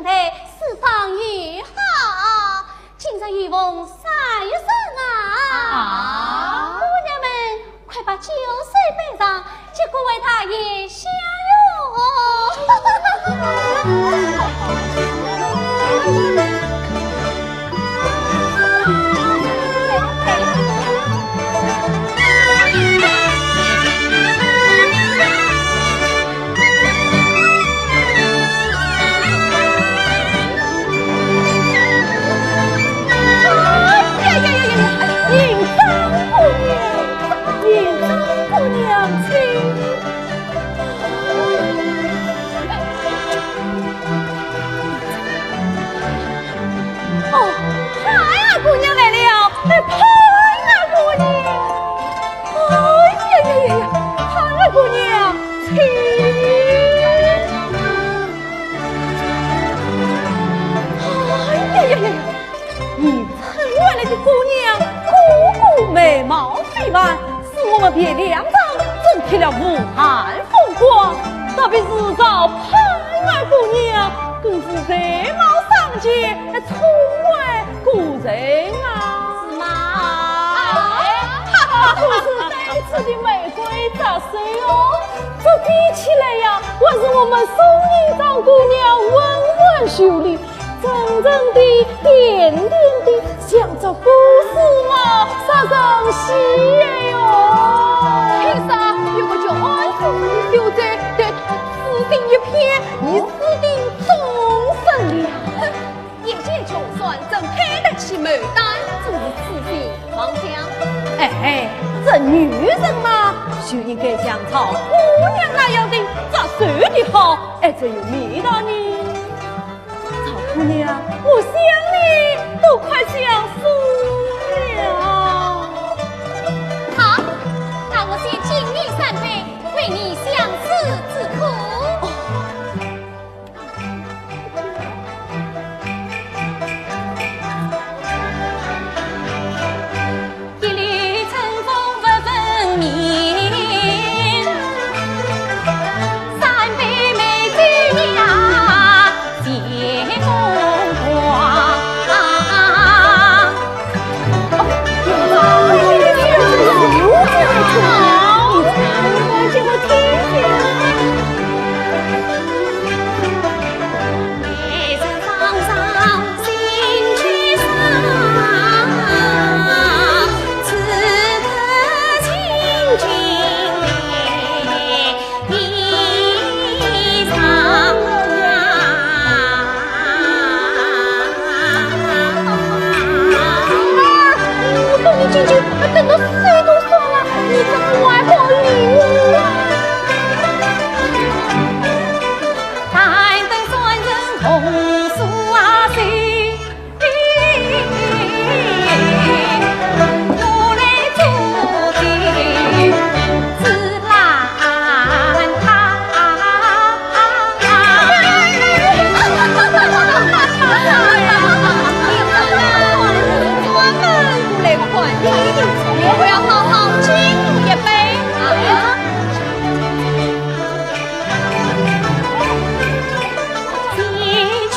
来四方与好，今日与翁赛声啊！姑娘们，快把酒水杯上，结果为他也相别两张增添了武汉风光，特别是找潘二姑娘，更是才貌上街，聪慧过人啊！是吗？可是这次的玫瑰杂碎哦，这比起来呀，还是我们宋营长姑娘温文秀丽，真正的点点的像这故事嘛，杀人喜哟！其实有个叫安福的秀才，对他指定一片，你指定终身了。眼见就算真配得起牡丹，就是此心妄想。哎，这女人嘛，就应该像草姑娘那样的杂碎的好，哎，这有味道呢。草姑娘，我想你都快想死了。好，那我先敬你3杯，为你相思之苦。一缕春风不分明，3杯美酒呀解风光。等到水都爽了，你怎么还不理我啊？但等酸人红树啊谁？我来做的自然他。我要好好敬一杯啊！几句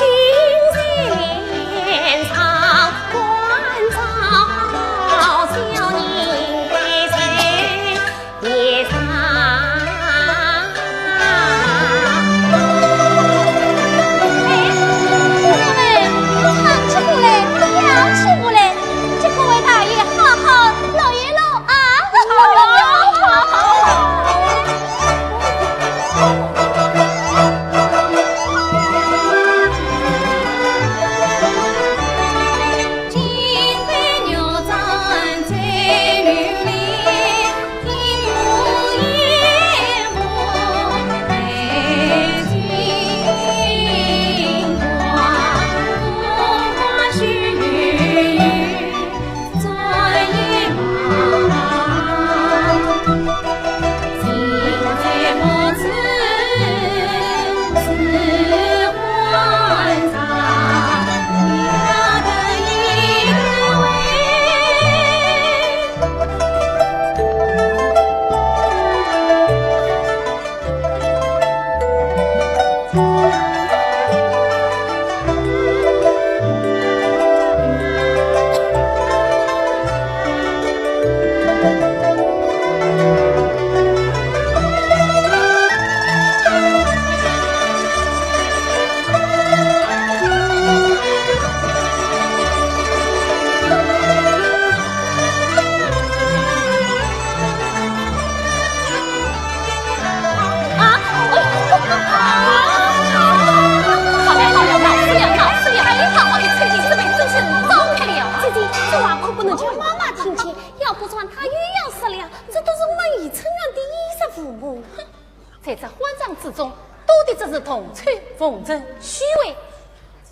在这婚丧之中，多的只是同吹风尘、虚伪。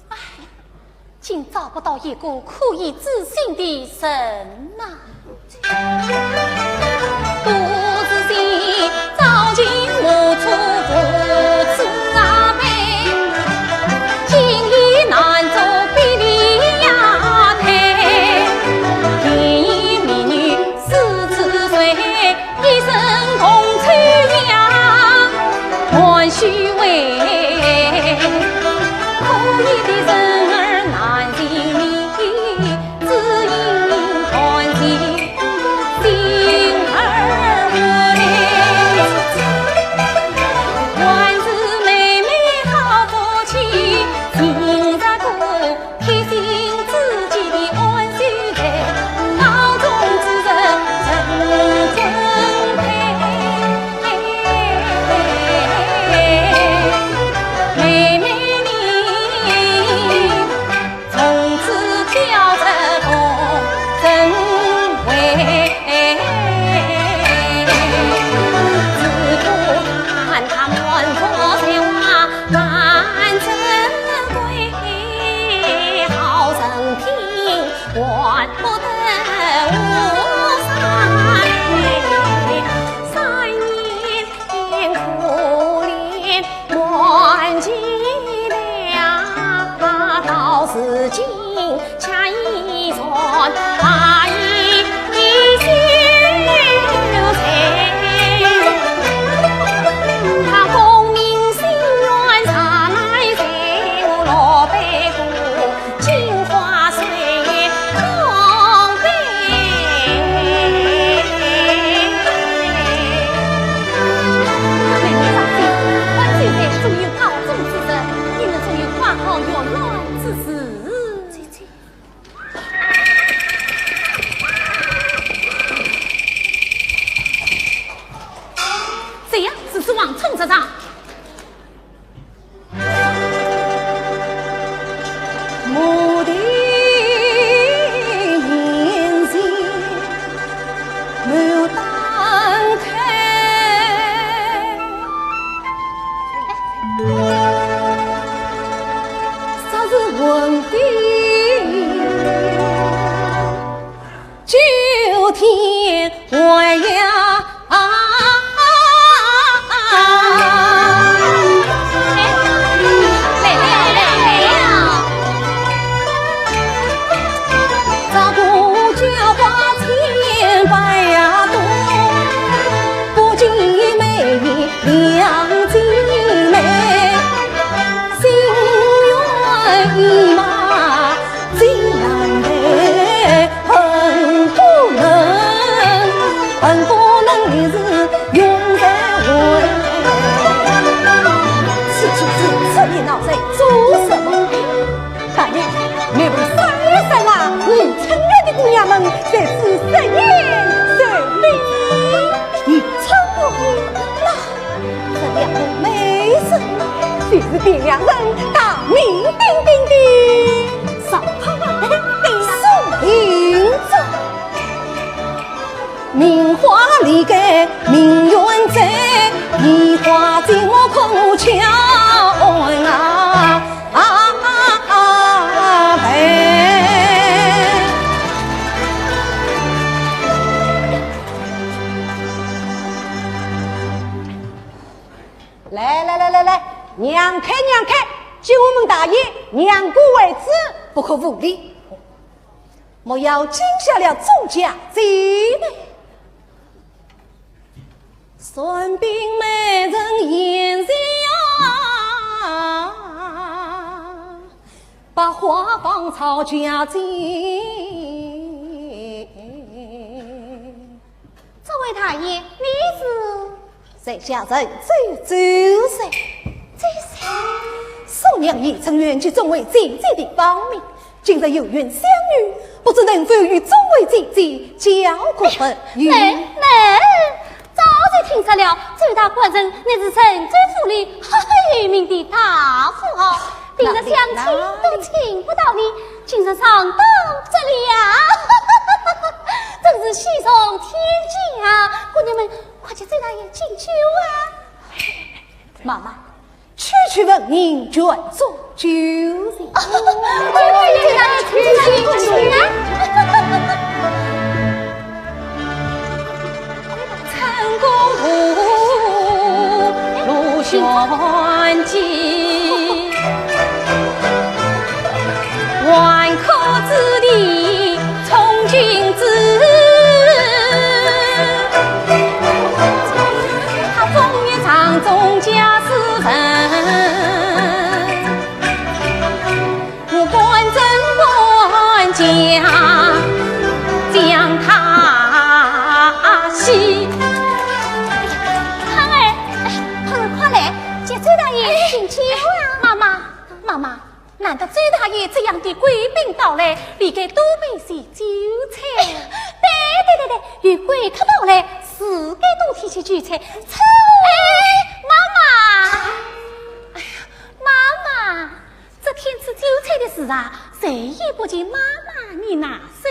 唉，竟找不到一个可以置信的人呐！独自心早经无处不知啊悲，今已难走比离呀退。第美女40岁，一生同吹呀，还虚伪。可以的人儿难寻觅，只因欢喜心儿无万子妹妹好福气，今日个贴心自己的安须在，高中之人真尊配。妹妹从此跳着红真way，只顾看他满腹才华满珍贵，好生品换不得无三年可怜万几两，到是今恰一船把一修才，他功名心愿查来谁，我老辈故金花水空杯。妹妹放心，我现在终于高中之人，你们终于管好原来之事。这样只是往冲着上。我的眼睛没有打开，啥是问题？九天还呀！两姐妹心愿已满，竟然得恨不能一日永在怀。此地闹谁做什么？大人，每位三生啊，你成年的姑娘们在此10年受礼，你称呼这两个美人，却是别两人大名鼎鼎的上好宋银子，名花里改名媛在，梨花寂寞空桥来，娘开，就我们大爷娘姑为子，不可无礼。莫要惊吓了众家姐妹。孙兵美人眼下，把花房草家进。这位大爷，你是？在下人周生，宋娘也曾愿去众位姐姐的芳名，今日有缘相遇，不知能否与众位姐姐交过朋友？早就听说了，这位大官人乃是城州府里很有名的大富豪，平日相亲都请不到你，今日上当这里呀，真是喜从天降啊！姑娘们，快去追大爷进酒啊！妈妈，区问您卷作究竟。这大爷去啊！陈公武，陆玄机，万科之地从君子。他风月场中家世人，我官真官将他戏。快来，接周大爷请酒啊！妈妈，难道周大爷这样的贵宾到来，你给多备些酒菜？对，如果他到来，自该多提些酒菜。妈妈，这天吃酒菜的事啊，谁也不见妈妈你拿手。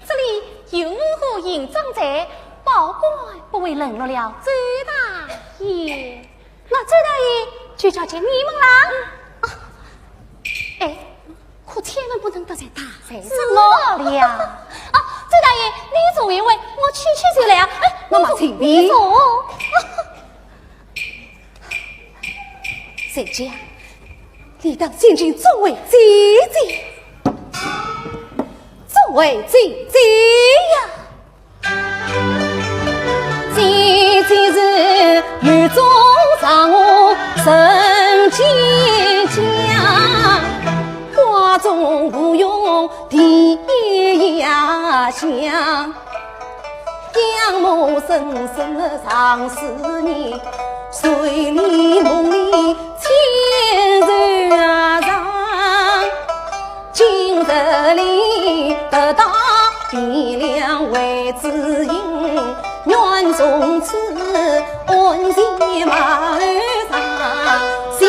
这里有我和营长在，保管不会冷落了周大爷。那周大爷就交给你们啦。可千万不能得罪大贼上了。周大爷，你坐一位，我去就来。妈妈请你坐。谁家？你当先进众位姐姐，众位姐姐呀！姐姐是雨中上我神仙家，花中不用地呀香，仰慕深深的长思念，水里梦里千人上，今日里得到爹娘为知音，愿从此恩情马上相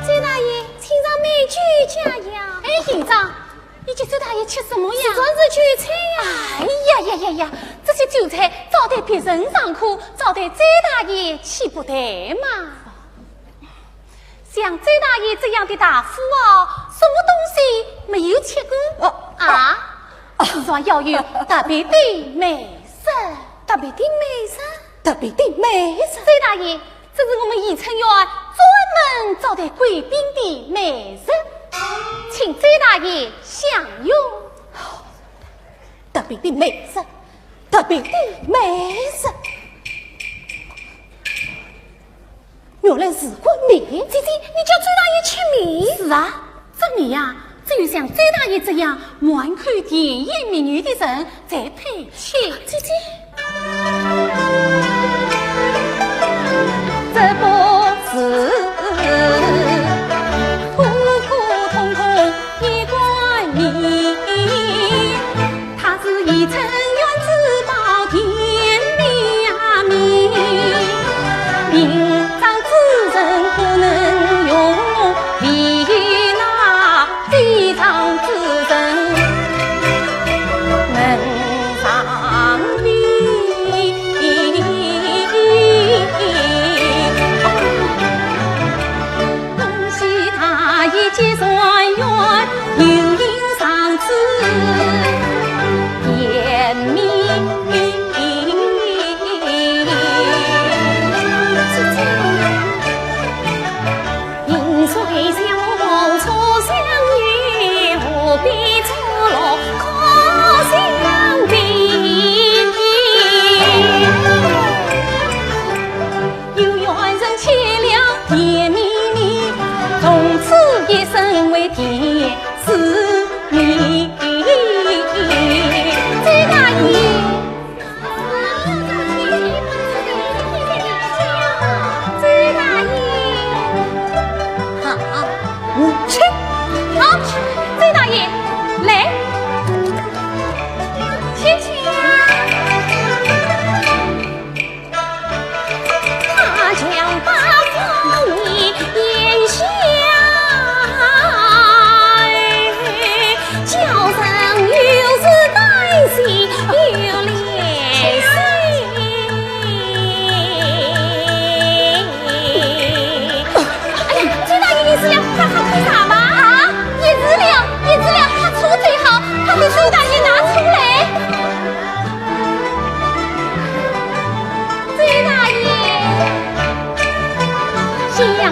周大爷，请上美酒佳肴。营长，你这周大爷吃什么呀？算是酒菜呀！呀，这些酒菜招待别人上课，招待周大爷岂不得嘛？像周大爷这样的大富哦，什么东西没有吃过时常要有特别的美食。特别的美食。周大爷，这是我们宜春院专门招待贵宾的美食，请周大爷享用。特别的美食。原来是碗面。姐姐，你叫周大爷吃面？是啊，这面呀，只有像周大爷这样满口甜言蜜语的人才配吃。姐姐，这不是普普通通一碗面，它是宜春院之宝甜面名长之人不能用，vì那非常之人能上面。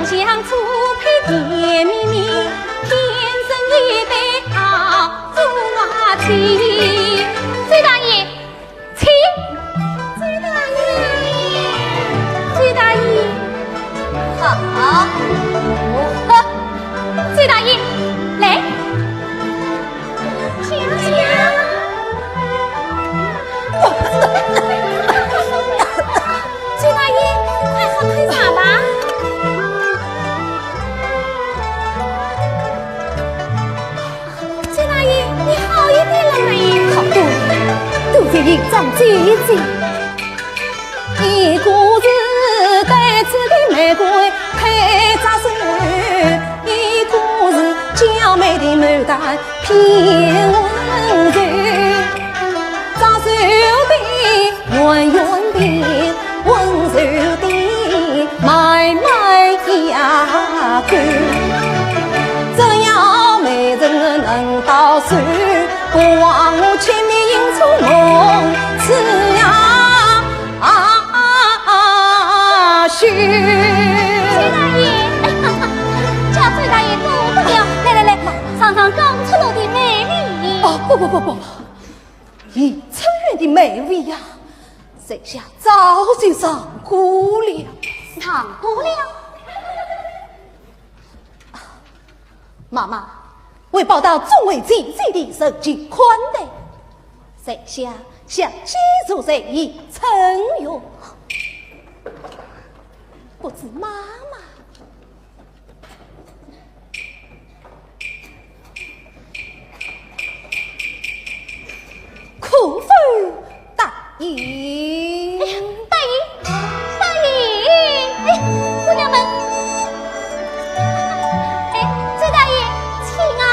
想想初配甜蜜蜜，天生一对好做啊妻。崔大爷，请。崔大爷，崔大爷，好，崔大爷，来，请请。崔大爷，快喝杯茶吧。崔大爷，你好一点了没？好多了，都在营长姐姐。一个是带刺的玫瑰配扎手，一个是娇美的牡丹偏温柔。扎手的圆圆的，温柔的买呀干。这样美人能到手，望我前面迎出梦，此呀许。崔大爷，叫崔大爷多不了，来，尝尝刚出炉的美丽。哦，不，以春园的美味呀，这下早就上锅了。上锅了。妈妈，为报答众位姐姐的受尽宽待，这下想记住这一成哟。不知妈妈可否答应？大爷，姑娘们，崔大爷，请啊。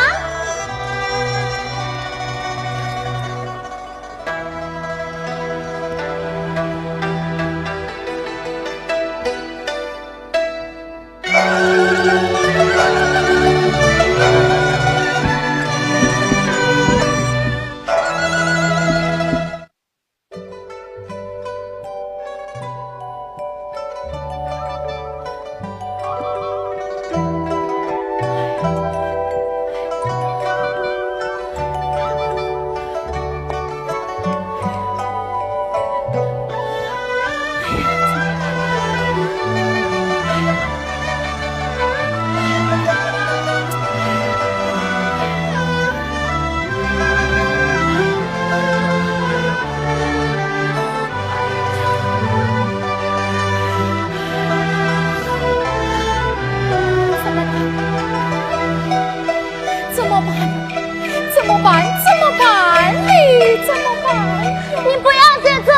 你不要再这了，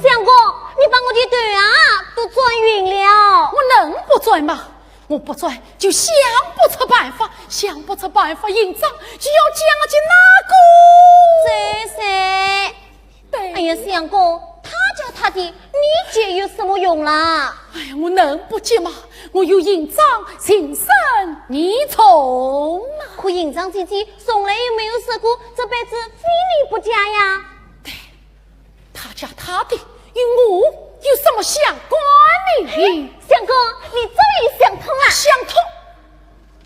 相公，你把我的腿啊都转晕了。我能不转吗？我不转就想不出办法，想不出办法，营长就要讲进哪个？谁？对，哎呀，相公，他家他的，你姐有什么用啦？哎呀，我能不接吗？我有营长情深你从啊！可营长姐姐从来也没有说过这辈子非你不嫁呀。对，他家他的与我有什么相关呢？相公，你终于想通了。想通，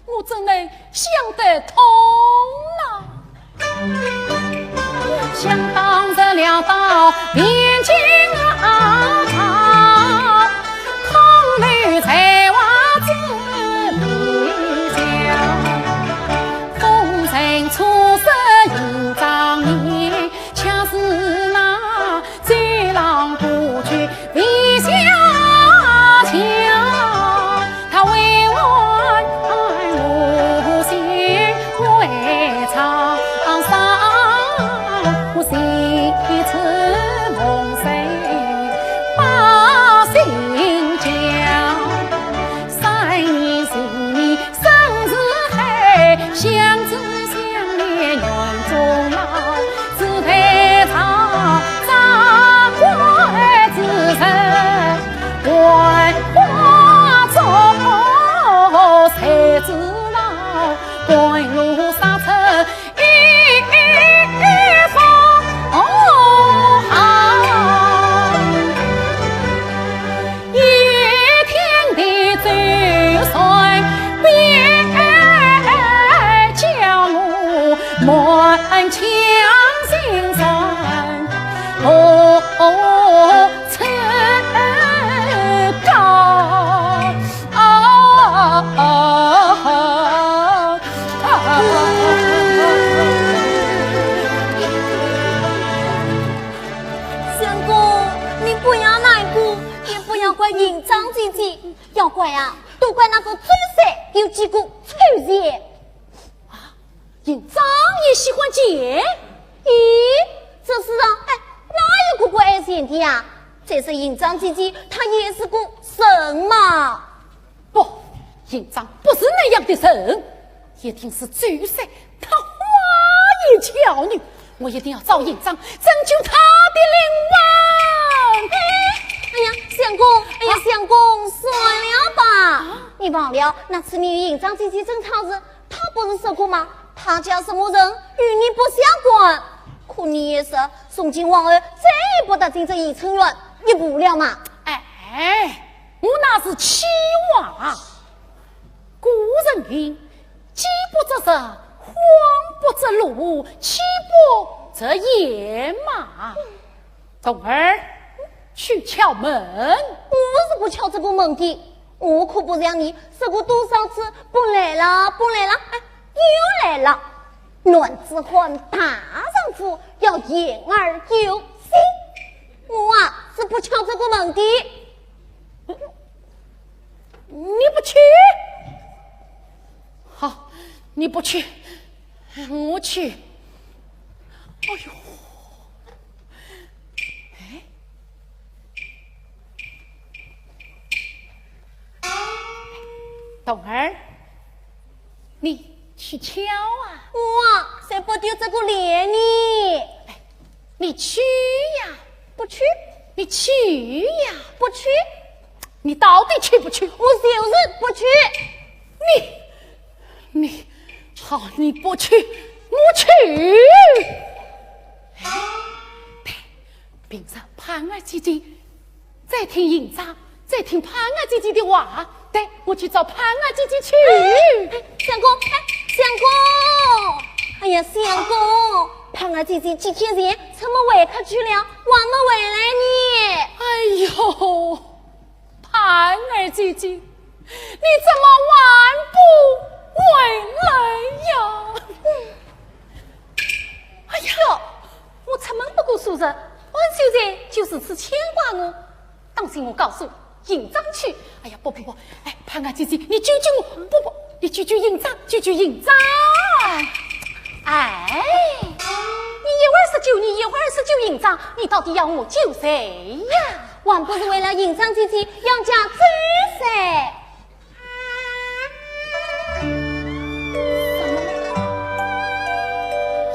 我怎能想得通呢？想当着了到边境啊，空旅才娃子离家，风尘出身营长你，恰是那贼狼不惧为下强，他为我无心为长伤，我心痴梦碎。你不要难过，也不要怪营长姐姐，要怪啊，都怪那个嘴舌有几个臭人。啊，营长也喜欢姐？咦，这是啊，哎，哪有个不爱贤的啊？这是营长姐姐，她也是个神嘛。不，营长不是那样的神，一定是嘴舌她花言巧语。我一定要找营长拯救他的灵魂。哎呀，相公，哎呀，相公，算了吧。你忘了那次你与营长姐姐争吵时，他不是说过吗？他家什么人与你不相关。可你也是从今往后再也不得进这一城院，你不了嘛？哎，我那是期望。古人云：饥不择食，荒不择路，饥不择野马。冬儿，去敲门。我是不敲这个门的，我可不让你说过多少次不来了，不来了，哎，又来了。乱子换大丈夫，要言而有信。我啊是不敲这个门的。你不去？好，你不去，我去。哎呦，哎，冬儿，你去敲啊！我谁不丢这个脸呢？你去呀！不去，你去呀！不去，你到底去不去？我就是不去。你好，你不去，我去。平常盼儿姐姐在听营长，在听盼儿姐姐的话。对，我去找盼儿姐姐去。相公，哎，相公，哎呀，相公，盼儿姐姐几天前怎么外客去了，还没回来呢？哎呦，盼儿姐姐，你怎么还不回来呀？哎呀，我出门不过数日，我现在就是此牵挂我。当心我告诉营长去。哎呀，不，哎，盼儿姐姐，你救救我！不，你救救营长，救救营长！哎，你一会儿是救你，一会儿是救营长，你到底要我救谁呀？还不是为了营长姐姐要家追噻。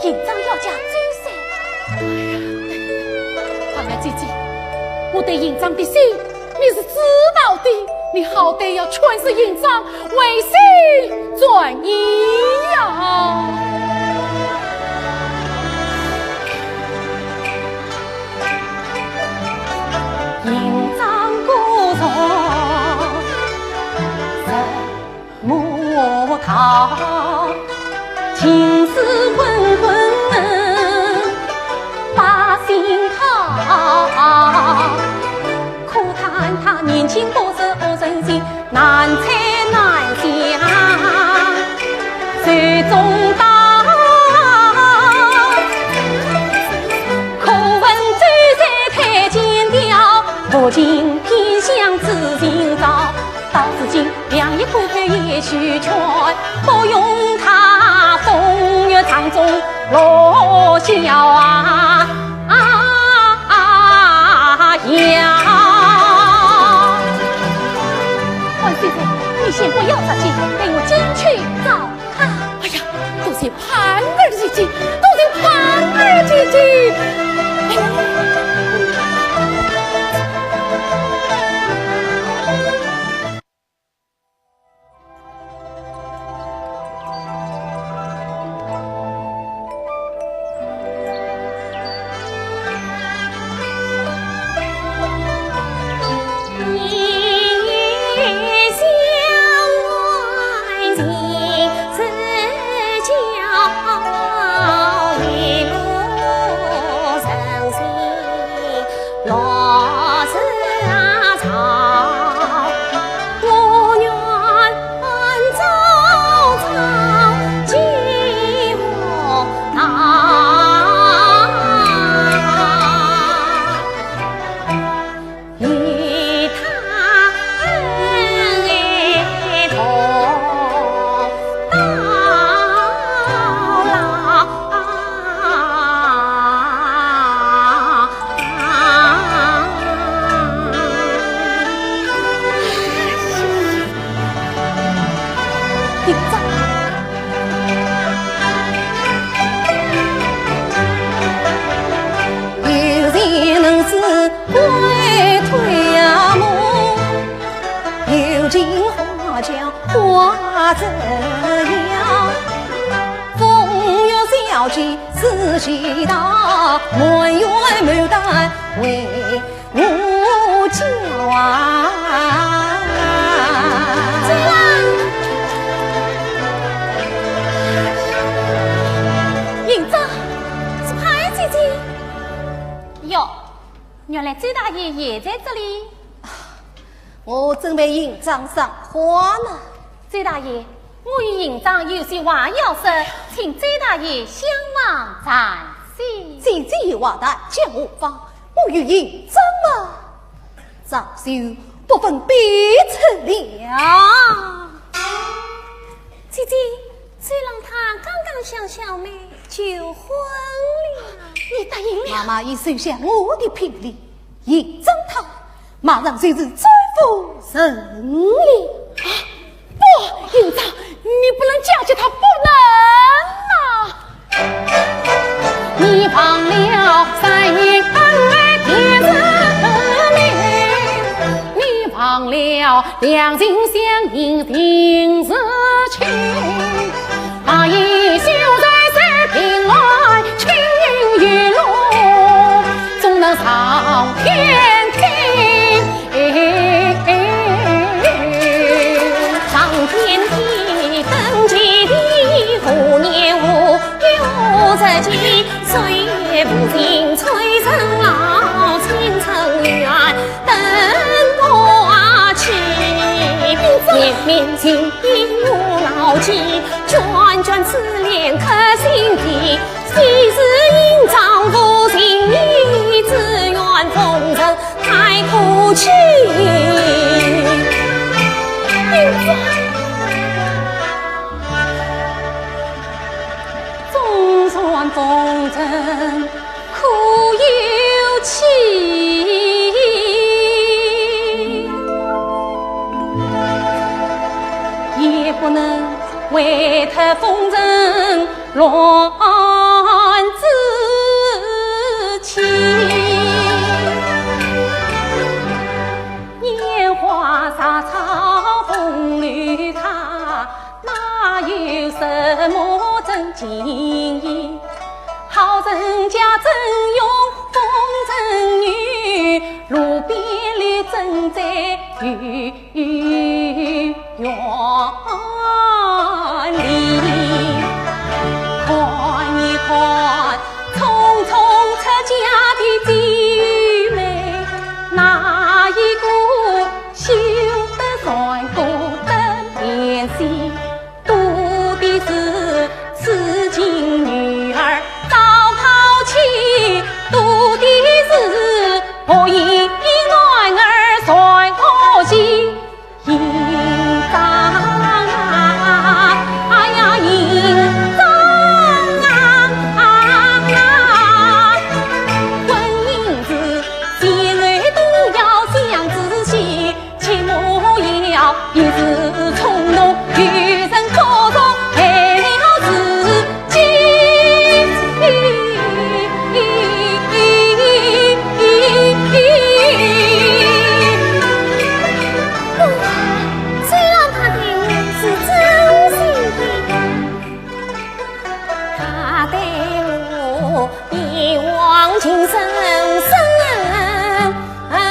营长要嫁追噻！哎呀，盼儿姐姐，我对营长的心你是知道的，你好歹要劝是营长为谁转移呀！营长故作什么他？情丝混混把心他，可叹他年轻不识恶人心，难猜难想，最终大。可闻追债太奸刁，不禁偏向自今朝。到如今两亿股票也许全，不用他风月场中落笑呀！万岁岁，你先不要着急，给我进去找他。哎呀，都是盼儿姐姐，都是盼儿姐姐。如今花轿花着摇，风月小姐四喜到，满园牡丹为我叫啊！银子是派姐姐哟，原来周大爷也在这里。我正为营长赏花呢。周大爷，我与营长有些话要说，请周大爷相望暂息。姐姐话大讲无妨，我与营长嘛，早就不分彼此了。姐姐，虽然他刚刚向小妹求婚了，你答应了？妈妈已收下我的聘礼，营长他马上就是追夫人礼。不，营长，你不能嫁给他，不能啊！你放了3年恩爱天子命，你放了两情相依定是情，把一袖在身平来，青云雨露，终能上天庭。上天梯登基的5年5有着急，岁月不尽催成老，青城远等我去。绵绵情意我牢记，卷卷思念刻心底。昔日应丈夫情义，只愿风尘太苦泣。总算风尘苦有期，也不能为他风尘乱自欺。烟花洒草风雨他，哪有什么真情义？好人家真用风尘女，路边里正在雨园里。看一看匆匆出家的姐妹，哪一个修得船过登天西？多的是痴情女儿早抛弃，多的是不依男儿甩我妻。营长啊，哎呀营长啊，婚姻事姐妹都要想仔细，切莫要一时冲动，与人口中害了自己。虽然他对我是真心的，他对我一往情深深似海，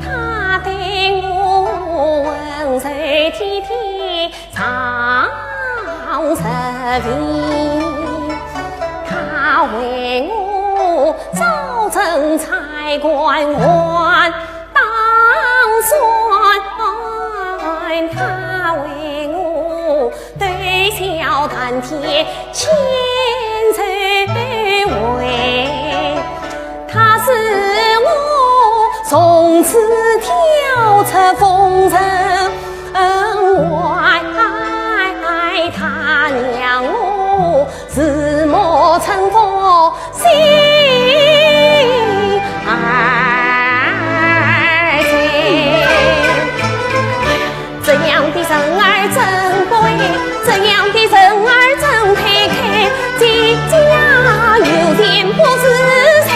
他对我温柔体贴常实情，他为我早晨菜官还当算，他为我对笑谈天千岁为，他使我从此跳出风尘外，他让我自莫成佛心爱这样的人儿真贵，这样的人儿真配开，姐姐呀有点不自在，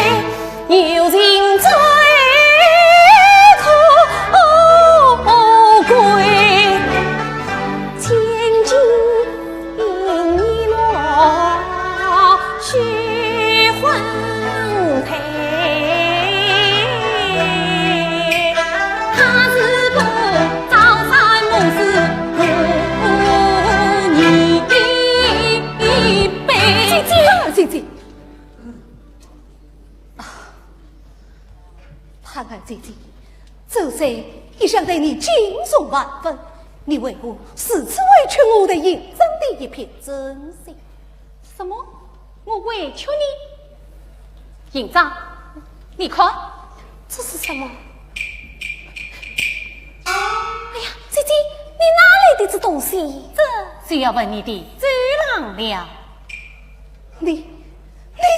姐姐，潘安姐姐，这些一向对你敬重万分，你为何四次委屈我的营长的一片真心？什么？我委屈你？营长，你看这是什么？哎呀，姐姐，你哪来的这东西？这就要问你的主人了。你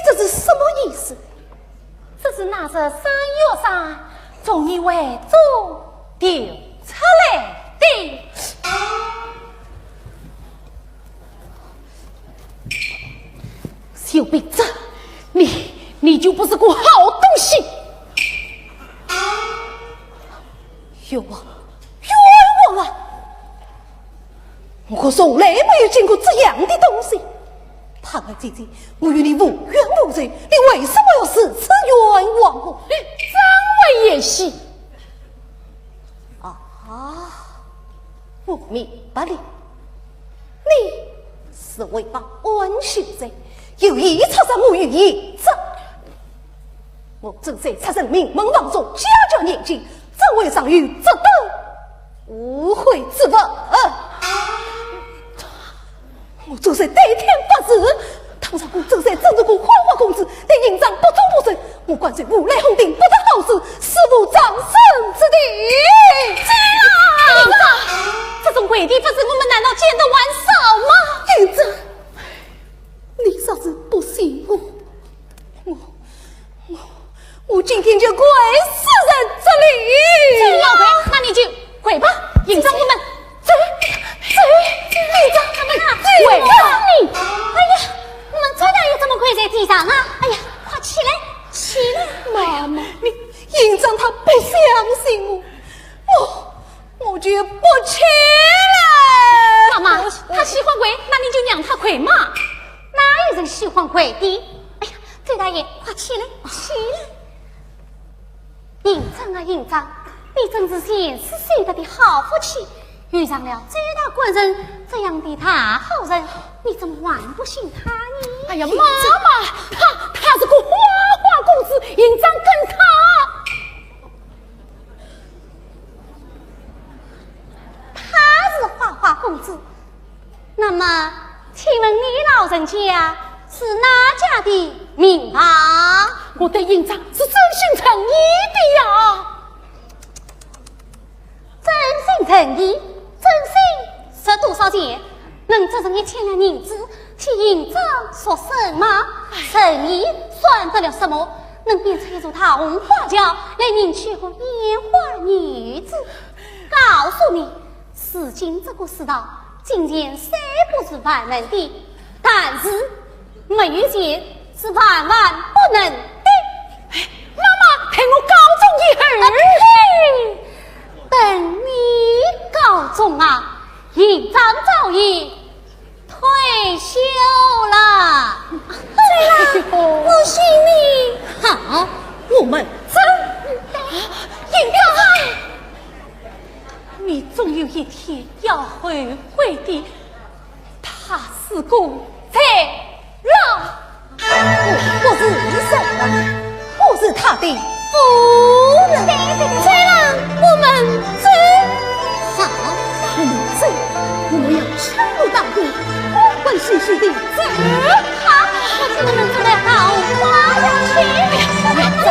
这是什么意思？这是拿着山药山从你胃中丢出来的。小鼻子，你就不是个好东西！冤枉啊！我可从来没有见过这样的东西。潘安姐姐，我与你无冤无罪，你为什么要四次冤枉我？张为演戏啊！我明白了，你是违反恩许罪，有意插上我于营长。我正在插身名门望中，家教年纪，怎会上于这等误会之问？我正在对天发誓，倘若我正在争这个花花公子对营长不忠不顺，我管谁无赖红顶不得好事，誓不葬身之地。营长，这种鬼地方子，我们难道见得完手吗？营长，你啥子不信我？我今天就跪死在这里。真要跪，那你就跪吧。营长，我们走，营长，他们啊，跪吧你！哎呀，我们早上又怎么跪在地上啊？哎呀，快起来，起来！妈妈，营长他不相信我就不起来。妈妈，他喜欢跪，那你就让他跪嘛。哪有人喜欢跪的？哎呀，周大爷，快起来，起来！营长啊，营长，你真是现世谁的好福气，遇上了周大官人这样的大好人，你怎么还不信他呢？哎呀，妈妈，他是个花花公子，营长跟他。他是花花公子，那么请问你老人家是哪家的名堂？我的营长是真心诚意的呀，真心诚意，真心值多少钱？能折成1000两银子，替营长说什么？诚意算得了什么？能变成一座桃花桥，来迎娶个烟花女子。告诉你，如今这个世道，金钱虽不是万能的，但是没有钱是万万不能的。妈妈陪我告状一会儿。等你告状啊，营长早已退休了。对了，我信你。好，我们走。营长，你总有一天要后悔的。他是个贼佬，我是什么？我是他的夫人。虽然我们走。好，我们走，我们要深入党国，欢欢喜喜的走。好，我怎么能走得好花呀去？我们走。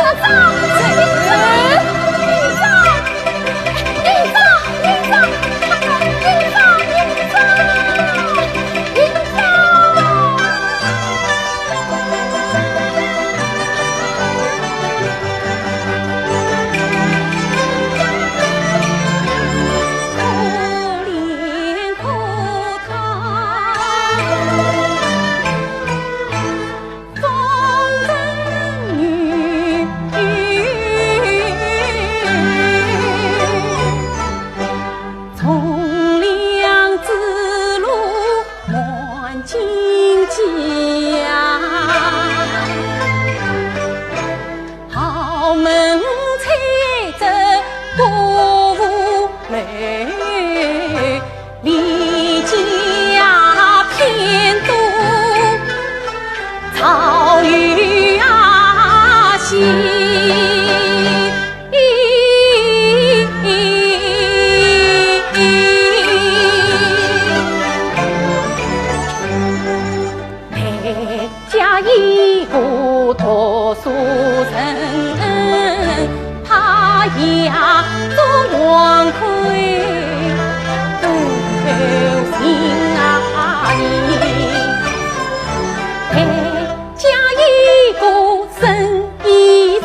好雨啊兮。家一个读书人，怕呀做王魁都心啊你。家一个生意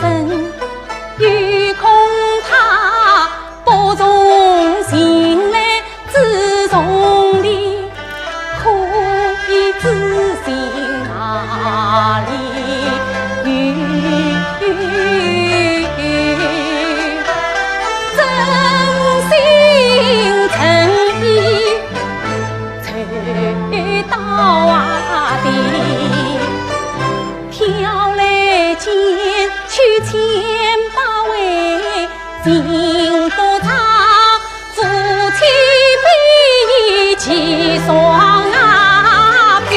人，有空他不从心来自从理，可以自信哪里有真心诚意才到啊的挑来拣去千把位，尽多长夫妻比齐双啊比。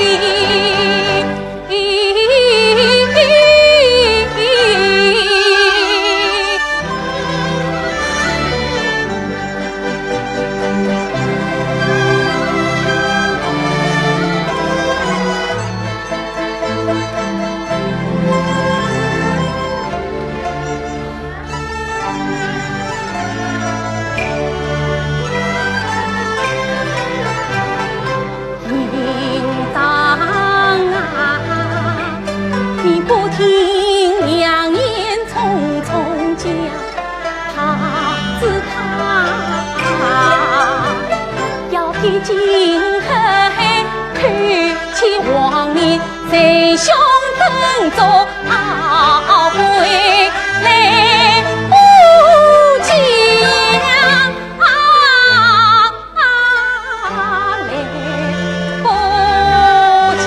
你不听良言匆匆讲，他自他要披荆河海，看起王爷在胸等着懊悔来不讲来不及。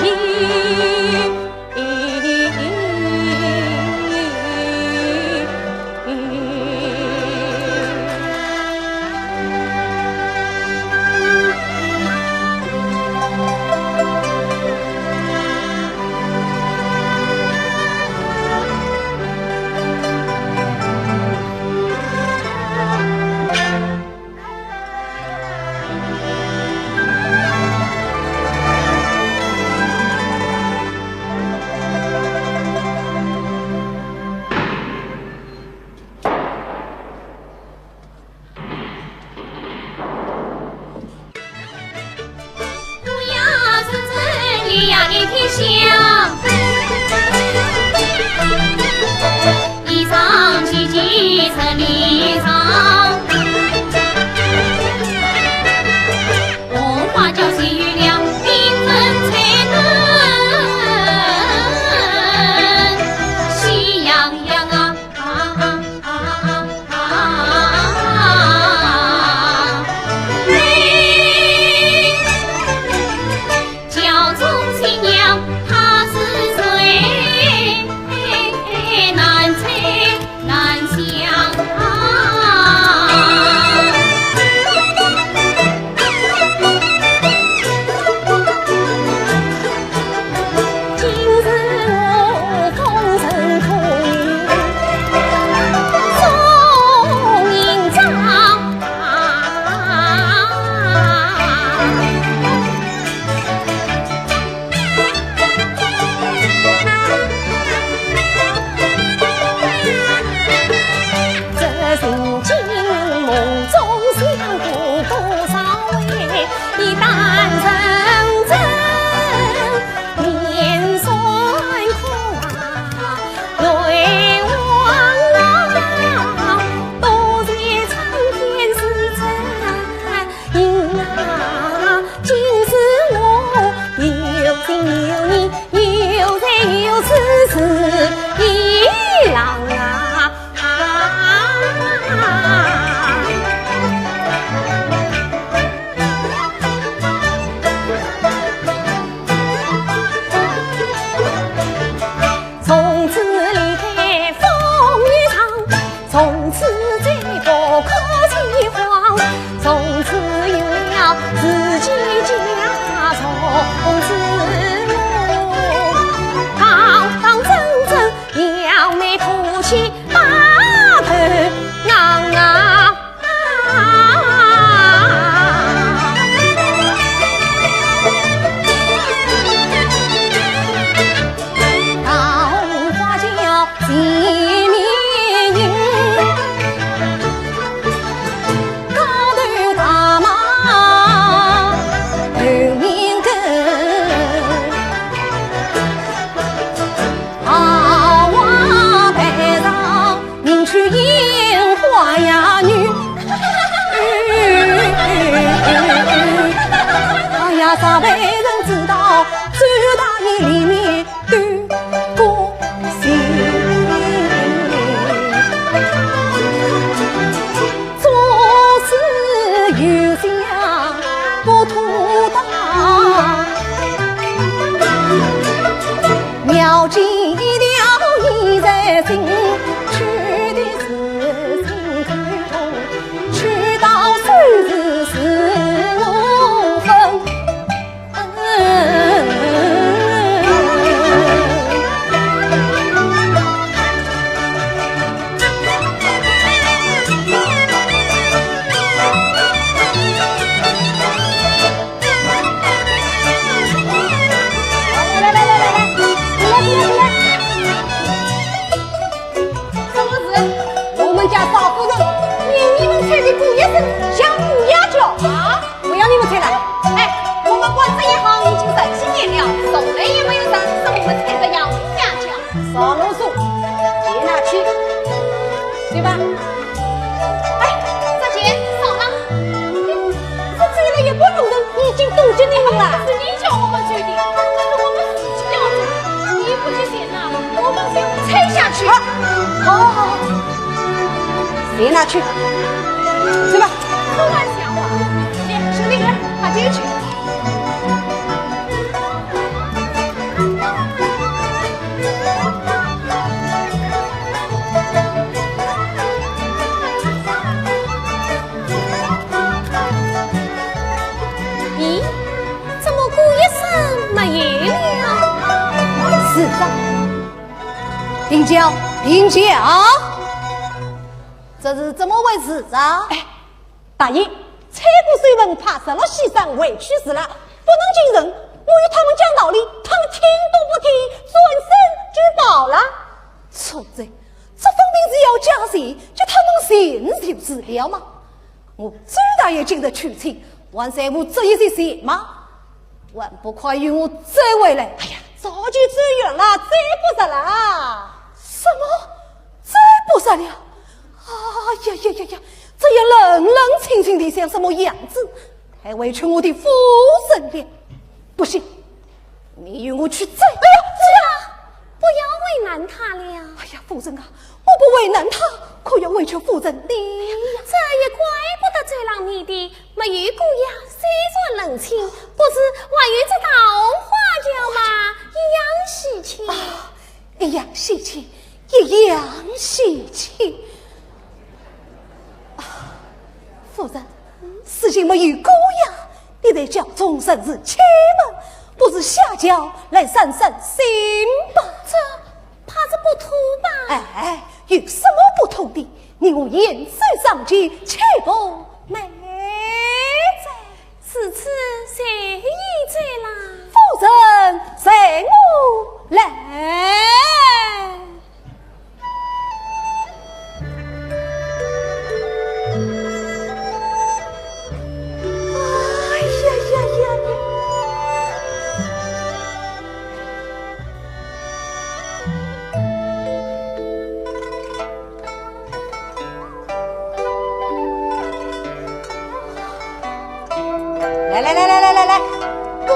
起把头昂昂。啥被人知道，最大你里面的个性，做事有想不妥当，妙计一条已在心，吃的是心头痛，吃到手是我分。少啰嗦，接拿去，对吧？哎，这钱少了，这追了也不弄的，已经堵着你们了。是你叫我们决定，这是我们自己要的。你不去写呢，我们就拆下去。好，接拿去，对吧？乱想话，兄弟们，快进去。丁娇，丁娇，这是怎么回事啊？哎，大爷，采谷虽文，怕失了西山，委屈死了，不能进人。我与他们讲道理，他们听都不听，转身就跑了。错在，这方面只要加税，叫他们信就是了吗？我周大爷进得去请，万岁我这一些什么？万不快与我再回来！哎呀，早就走远了，再不得了。什么？再不得了？啊呀呀呀呀！这也冷冷清清的像什么样子？太委屈我的夫人了。不行，你与我去再。哎呀，是啊，不要为难他了。哎呀，夫人啊，我不为难他，可要委屈夫人你呀。这也怪不得这郎你的，没有姑爷虽说冷清，不是还有这桃花轿吗？一样喜气。一样喜气，一样喜气。夫人，事情没有姑爷，你得叫众生是亲们，不是下轿来散散心吧？这怕是不妥吧？哎，有什么不妥的？你我言虽上去，切不美哉？此次谁意在啦？夫人，随我来。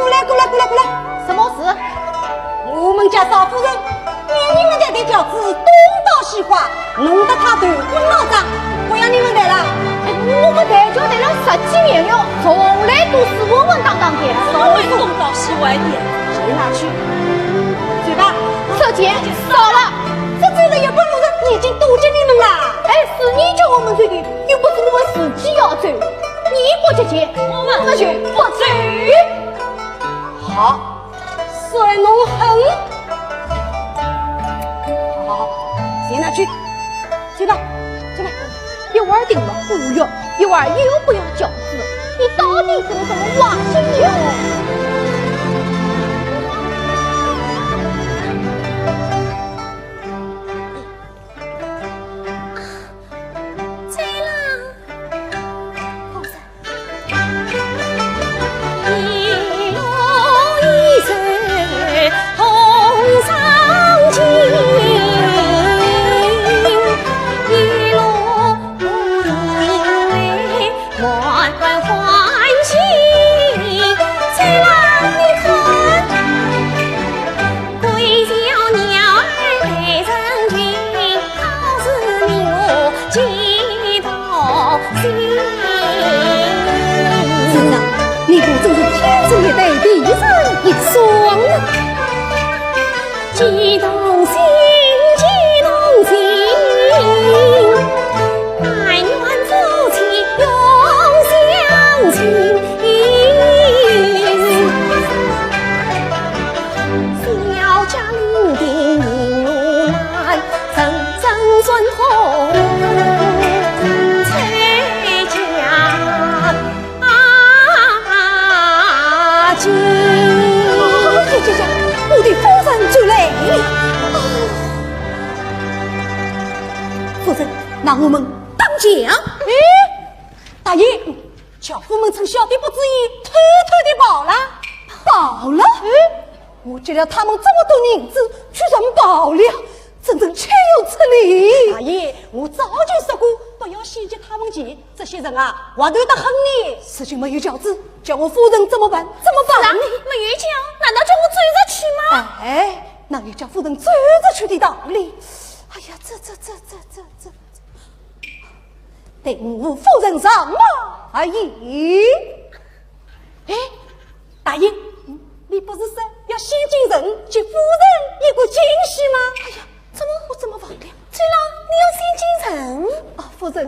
来，过来！什么事？我们家少夫人念你们家的饺子东倒西滑，弄得他头昏脑胀。我要你们带了，我们带就带了10几年了，从来都是稳稳当当的，稍微东倒西歪点，谁拿去？对吧？这钱少了，这追了也不路人已经堵着你们了。哎，是你叫我们追的，又不是我们自己要追。你不接钱，我们就不追。好，算我狠。好，先拿去。儿定了，不要一会儿又不要饺子，你到底是什么挖心哟？激动心，激动心，但愿夫妻永相亲。小家伶仃名如满，曾曾孙红崔家金。我的夫人就来了，夫人，那我们当讲。大爷，轿夫们趁小弟不注意，偷偷的跑了，跑了。我借了他们这么多银子，居然跑了，真正岂有此理！大爷，我早就说过，不要心急他们急，这些人啊，我对得很呢。事情没有饺子，叫我夫人怎么办？怎么办？没有饺，难道叫我追着去吗？哎，哪有叫夫人追着去的道理？哎呀，这，等我夫人上马而已。哎，大爷，你不是说要先进人，给夫人一个惊喜吗？哎呀，我怎么忘了？崔郎，你要先进人啊，夫人，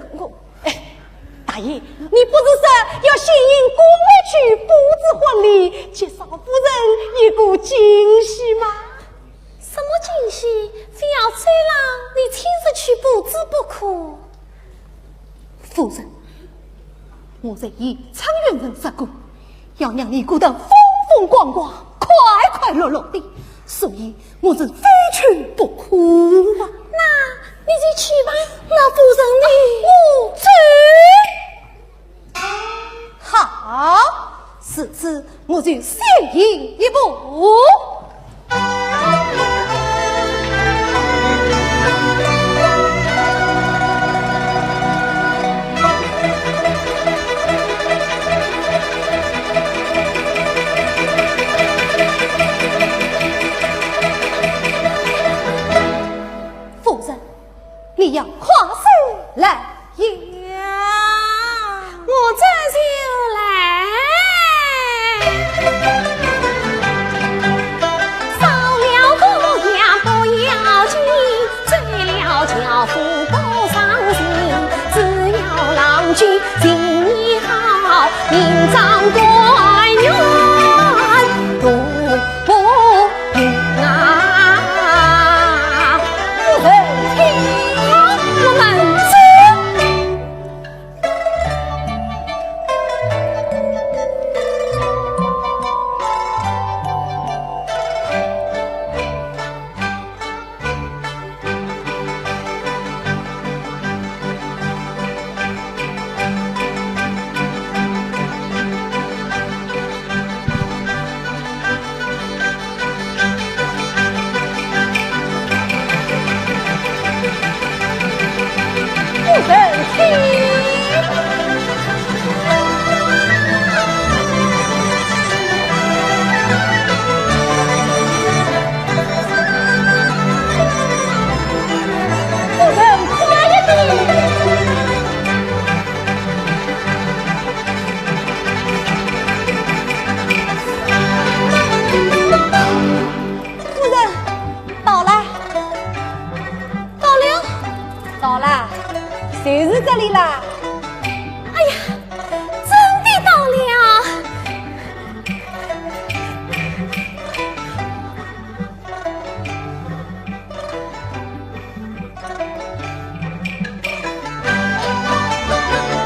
大爷，你不是说要先引宫外去布置婚礼，给少夫人一个惊喜吗？什么惊喜？非要崔郎你亲自去布置不可。夫人，我在以苍原人说过，要让你过得风风光光、快快乐乐的，所以我是非去不可啊。那你就去吧，那夫人你我走。好，此次我就先行一步。你要跨手来呀！我这就来。烧了锅呀不要紧，醉了轿夫不伤心。只要郎君心意好，名长官员不平啊！夫人听。就是这里啦！哎呀，真的到了！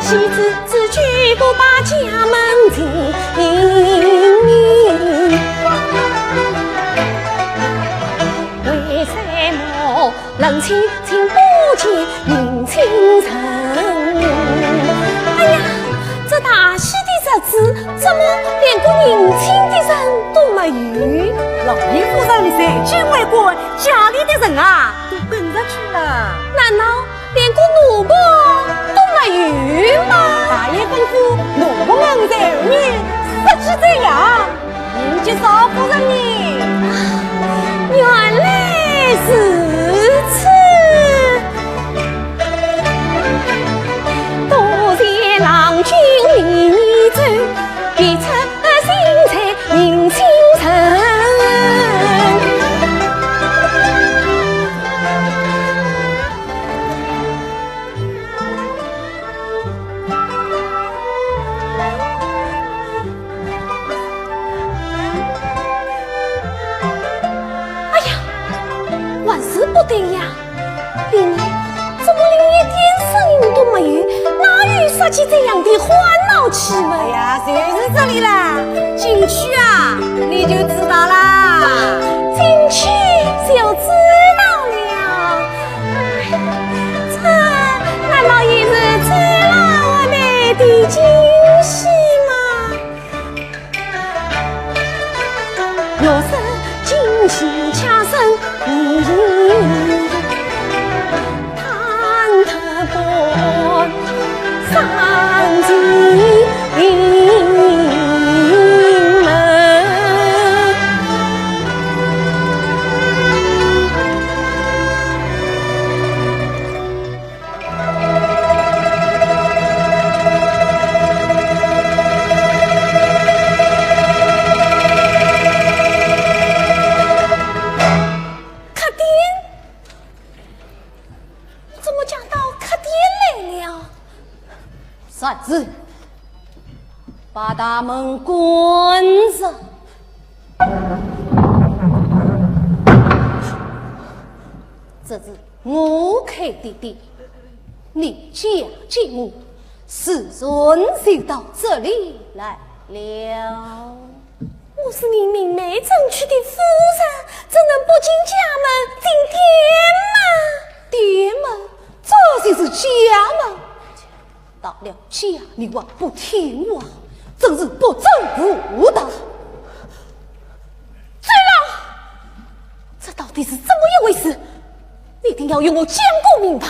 妻子自居不把家门进，为什么冷清清不见明清晨？哎呀，这大喜的日子，怎么连个年轻的人都没有？老爷夫人随军为官，家里的人啊都跟着去了。难道连个奴仆都没有吗？大爷吩咐奴仆们在后面设计这样，迎接少夫人呢。原来如此，多谢郎君领你走，别出心裁迎亲城。不对呀，林儿怎么连一点声音都没有？哪有说起这样的欢闹气氛？哎呀，就是这里啦，进去啊，你就知道啦。进去就知道了。这难道也是知了我们的惊喜吗？若是惊喜恰生，忐忑不上进门。三子，把大门关上。这是我开的店，你家进我，世尊就到这里来了。我是你明媒正娶的夫人，怎能不进家门进店门？这就是家门。到了家，你还不听话，真是不争妇道。醉了，这到底是怎么一回事？一定要与我讲个明白。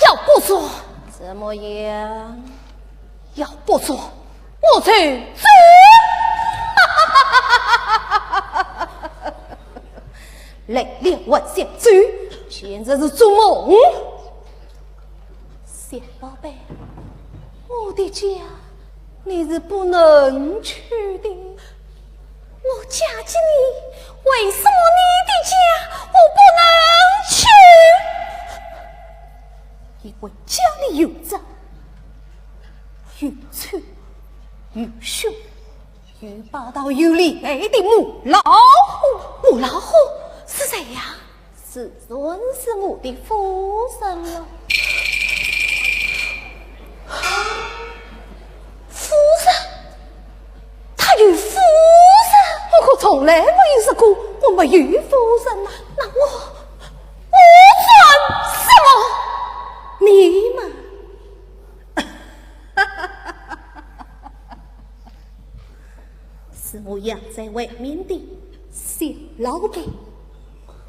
要不说怎么样？要不说我去追。来了我想追，现在是做梦。小宝贝，我的家你是不能去的。我嫁给你，为什么你的家我不能去？因为家里有着又臭又凶又霸道又厉害的母老虎。母老虎是谁呀？自尊是我的夫人了。夫人，她有夫人？我可从来没有说过我没有夫人呐。那我算什么？你们是我养在外面的小老板，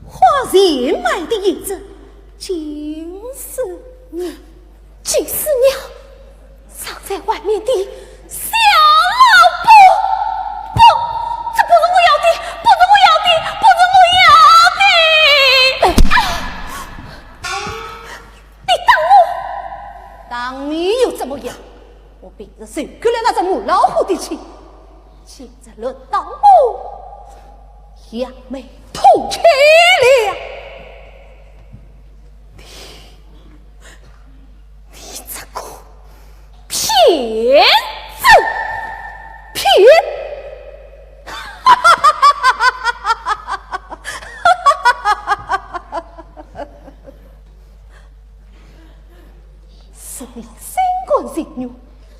花钱买的银子，就是你，就是娘藏在外面的小老婆。不，这不是我要的，不是我要的，不是我要的！你当我？当你又怎么样？我便是受够了那只母老虎的气，现在轮到我扬眉吐气了。你这个骗子！骗！是你心肝情女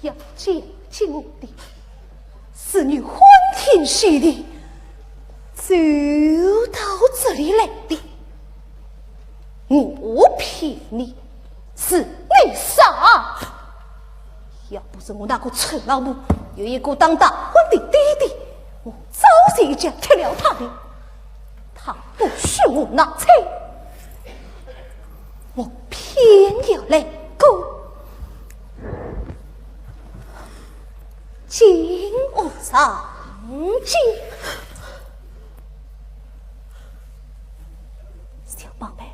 要接近我的，是你欢天喜地走到这里来的。我骗你，是你傻！要不是我那个臭老母有一个当大婚的弟弟，我早就已经踢了他的。他不许我拿钱，我偏要来个金屋藏金。小宝贝，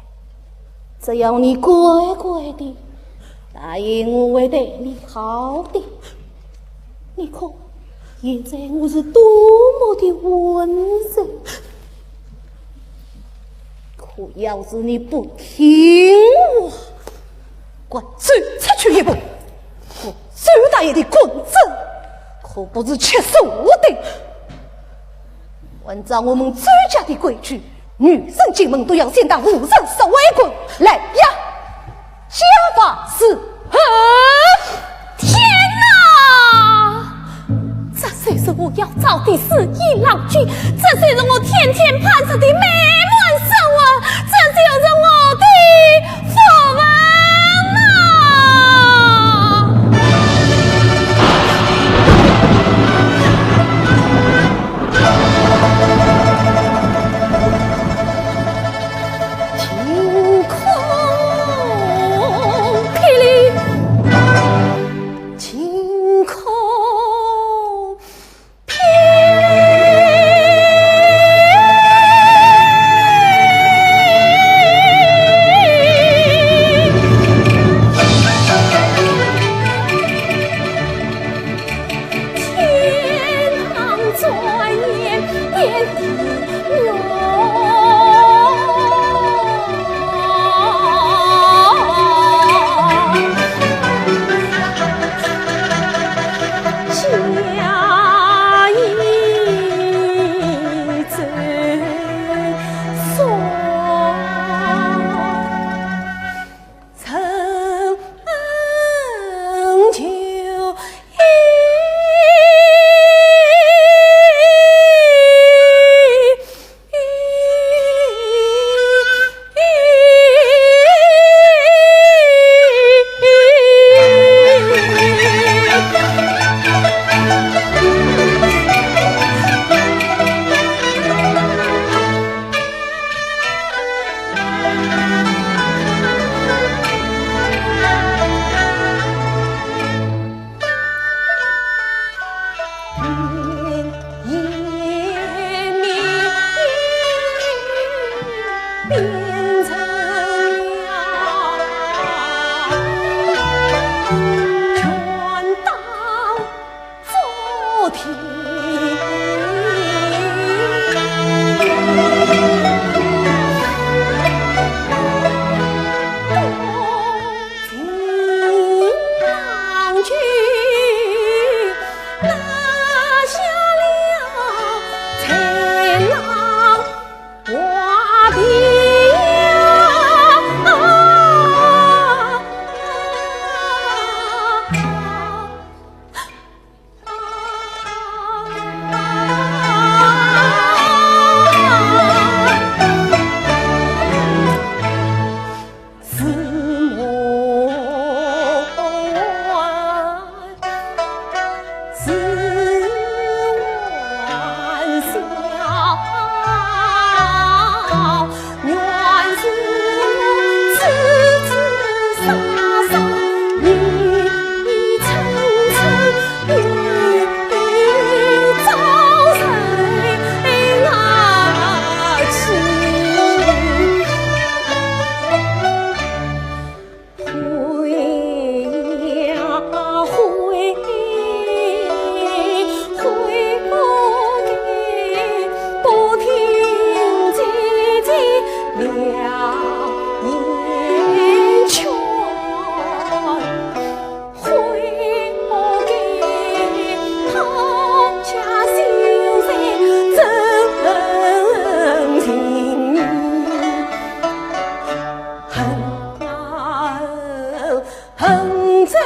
只要你乖乖的答应我会对你好的，你看现在我是多么的温柔。可要是你不听我，我走出去一步，我周大爷的棍子可不是吃素的。按照我们周家的规矩，女生进门都要先打5声手威棍来呀！家法是天哪！这虽是我要找的是一郎君，这虽是我天天盼着的美满生活，这就是我的福分晴空霹雳，晴空霹天堂转眼变地家一针锁，曾就恨在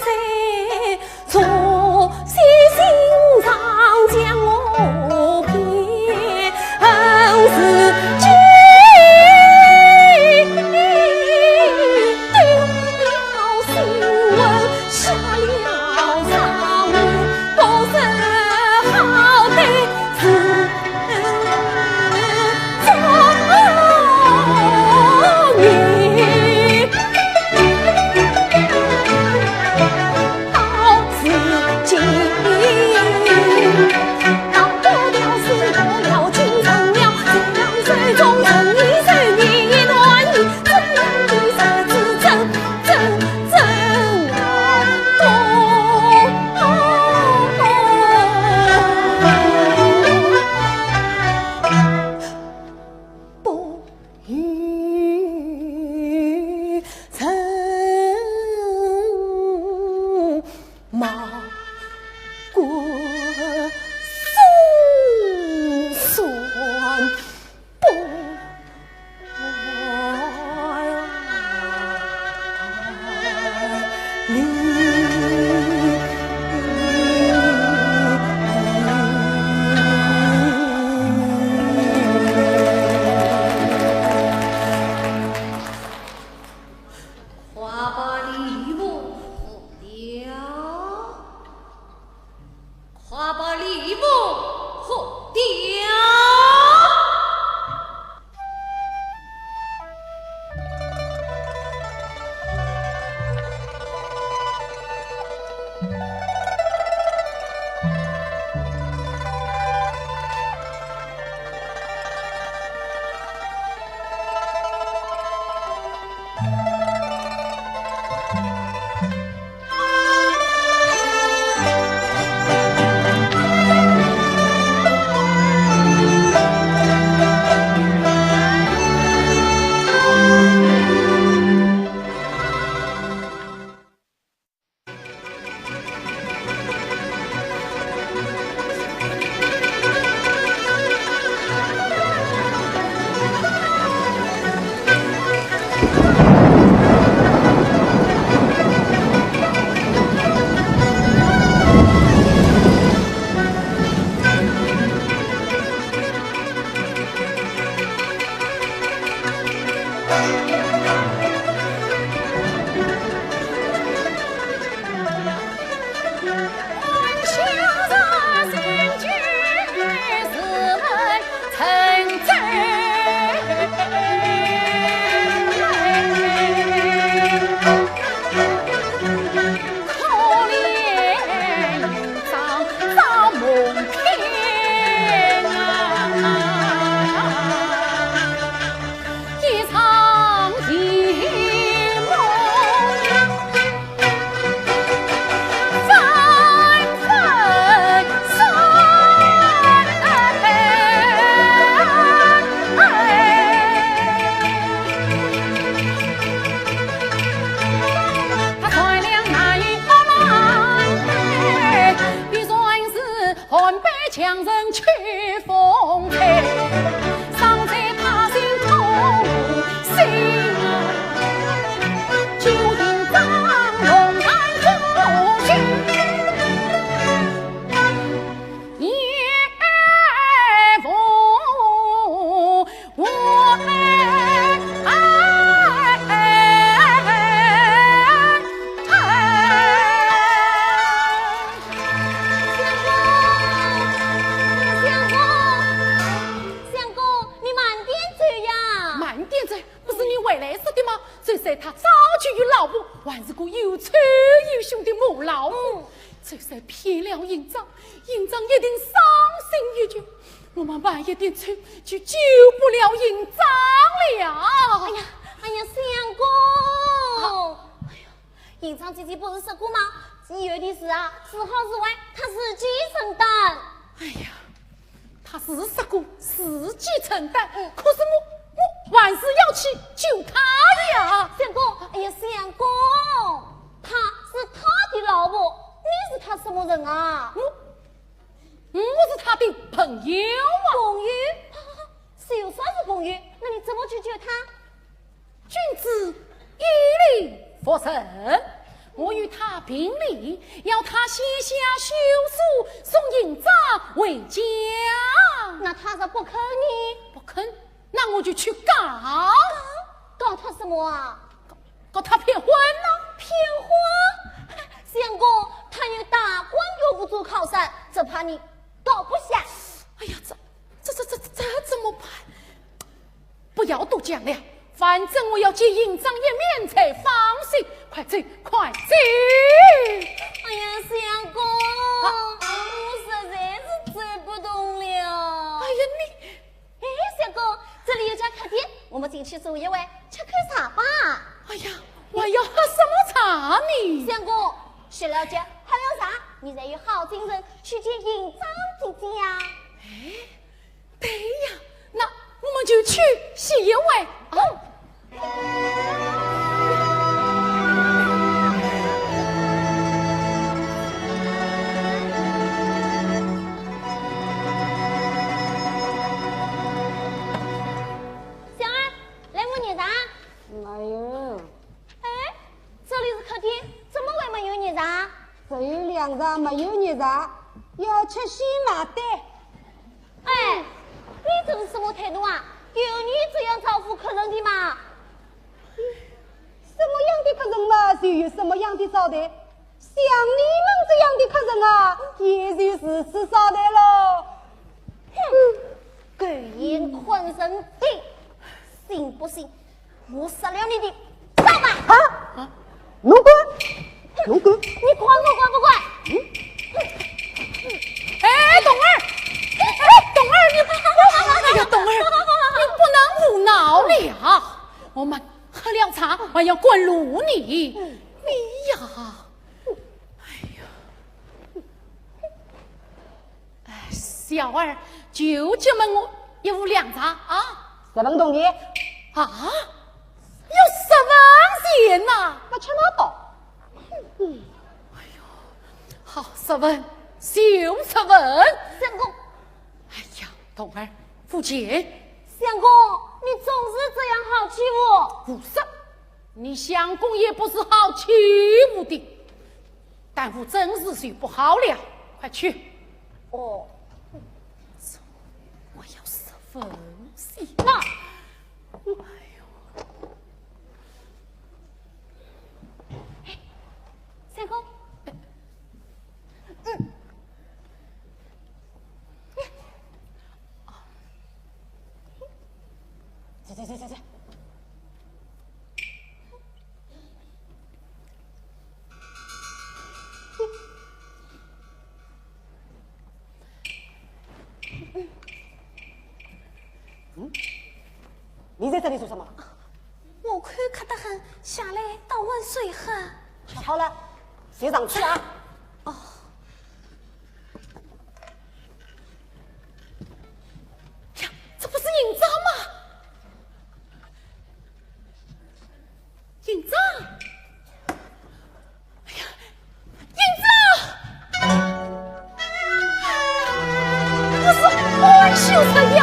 心。就救不了营长了。哎呀，相公，哎呀，营长姐姐不是说过吗？有的是啊，是好是坏，他自己承担。哎呀，他是说过自己承担，可是我万事要去救他呀。相公，哎呀，相公，他是他的老婆，你是他什么人啊？我是他的朋友啊。朋友？就算是朋友，那你怎么去救他？君子以礼服人，我与他并立，要他写下休书送营长回家。那他说不肯你？不肯，那我就去告他什么啊？告他骗婚了。骗婚？相公，他有大官又不做靠山，只怕你告不下。哎呀，这怎么办？不要多讲了，反正我要见营长一面才放心。快走，快走！哎呀，相公，我实在是走不动了。哎呀，相公，这里有家客店，我们进去坐一会，吃口茶吧。哎呀，我要喝什么茶呢？相公，谁了解还有啥？你再有好精神去见营长姐姐呀。对呀，那我们就去洗一位。小二，来我热茶。没有。这里是客厅，怎么会没有热茶？只有两茶，没有热茶，要吃先买单。你这是什么态度啊？有你这样招呼客人的吗？什么样的客人嘛，就有什么样的招待。像你们这样的客人啊，也就是吃招待喽。狗眼看人低，信不信我杀了你的扫把？奴官，奴官，你管我管不管？董儿，董儿，哎呀，董儿，你不能胡闹了。我们喝了茶，还要管路你呀！哎呀，小儿，舅舅们我一壶凉茶啊十分同意。啊，有10文钱呐！我吃老饱。好，10文，就10文。相公，哎呀，董儿，付钱。相公，你总是这样好欺负。不是，你相公也不是好欺负的，但我真是睡不好了，快去。哦，我要10分钱。那，哎呦，你在这里做什么？我看渴得很，下来倒碗水喝。好了，先上去啊。哦。呀，这不是营长吗？营长！哎呀，营长！这是安秀才呀！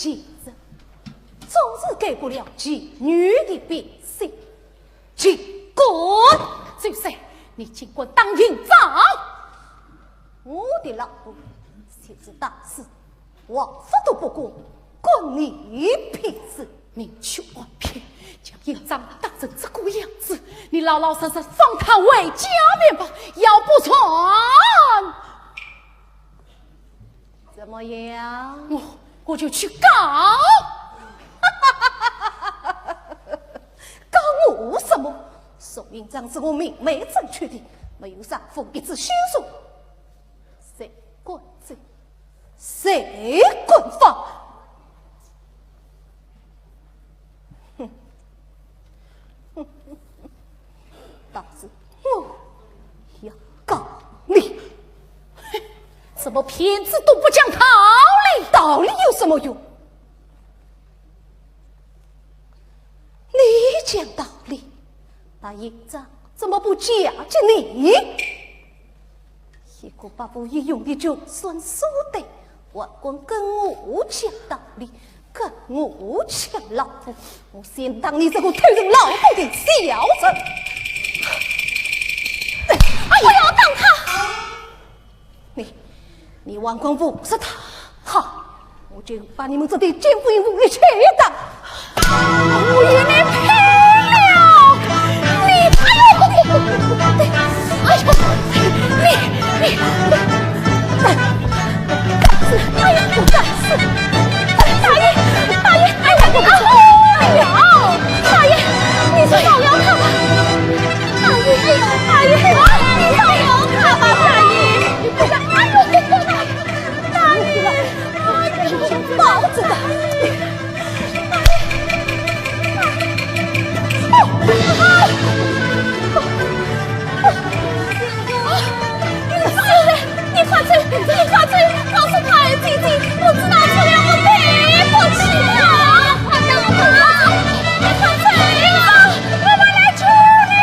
奸人，总是给不了妓女的品性。进滚！就是你尽管当营长，我的老婆现是大事，王府都不管，管你屁事！明确万骗，将营长当成这个样子，你老老实实放他回家便罢，要不传，怎么样？我就去告。告我什么？宋营长是我明媒正娶的，没有上峰一纸宣书，谁管罪？谁管法？大师，我要告你！什么骗子都不讲道理，道理有什么用？你讲道理，那营长怎么不嫁接你？一个把不义勇的就算输的，还管跟我讲道理，跟我抢老婆，我先当你这个偷人老婆的小人！我要当他！你王光不是他，好，我就把你们这对奸夫淫妇一起打！我与你配了，你哎呦，哎呦，你，大爷不干事，大爷，哎呀，不干了，大爷，你是造谣他吧？大爷，你造谣他吧，大爷，你不干，哎呦，大爷，包子的。你快追！告诉他儿姐姐，我知道这样我对不起他，我等他，你快追啊！我们来救你！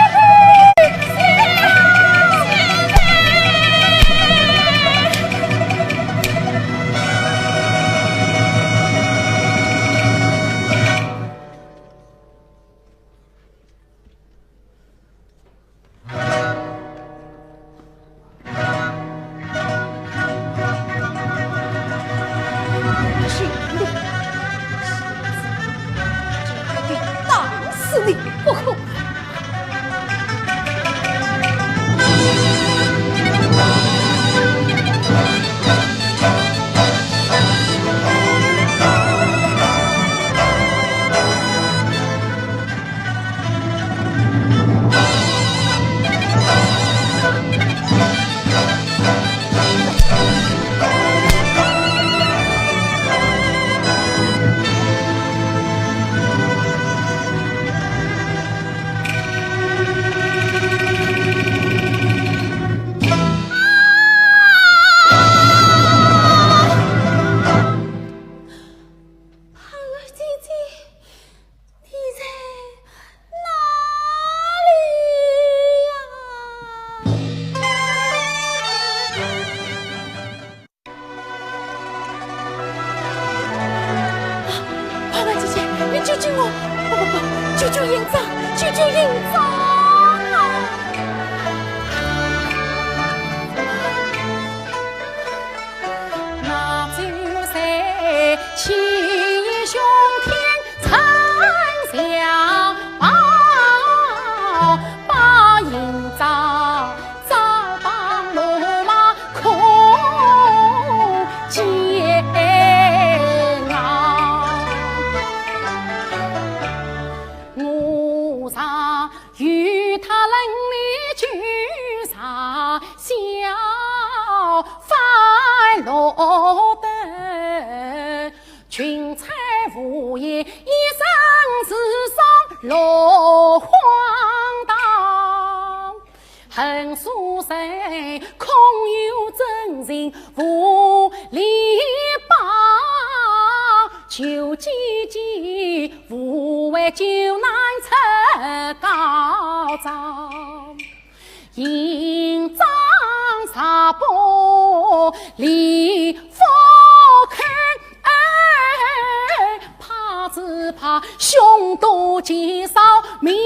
怕凶多吉少，命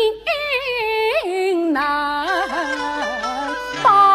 难保。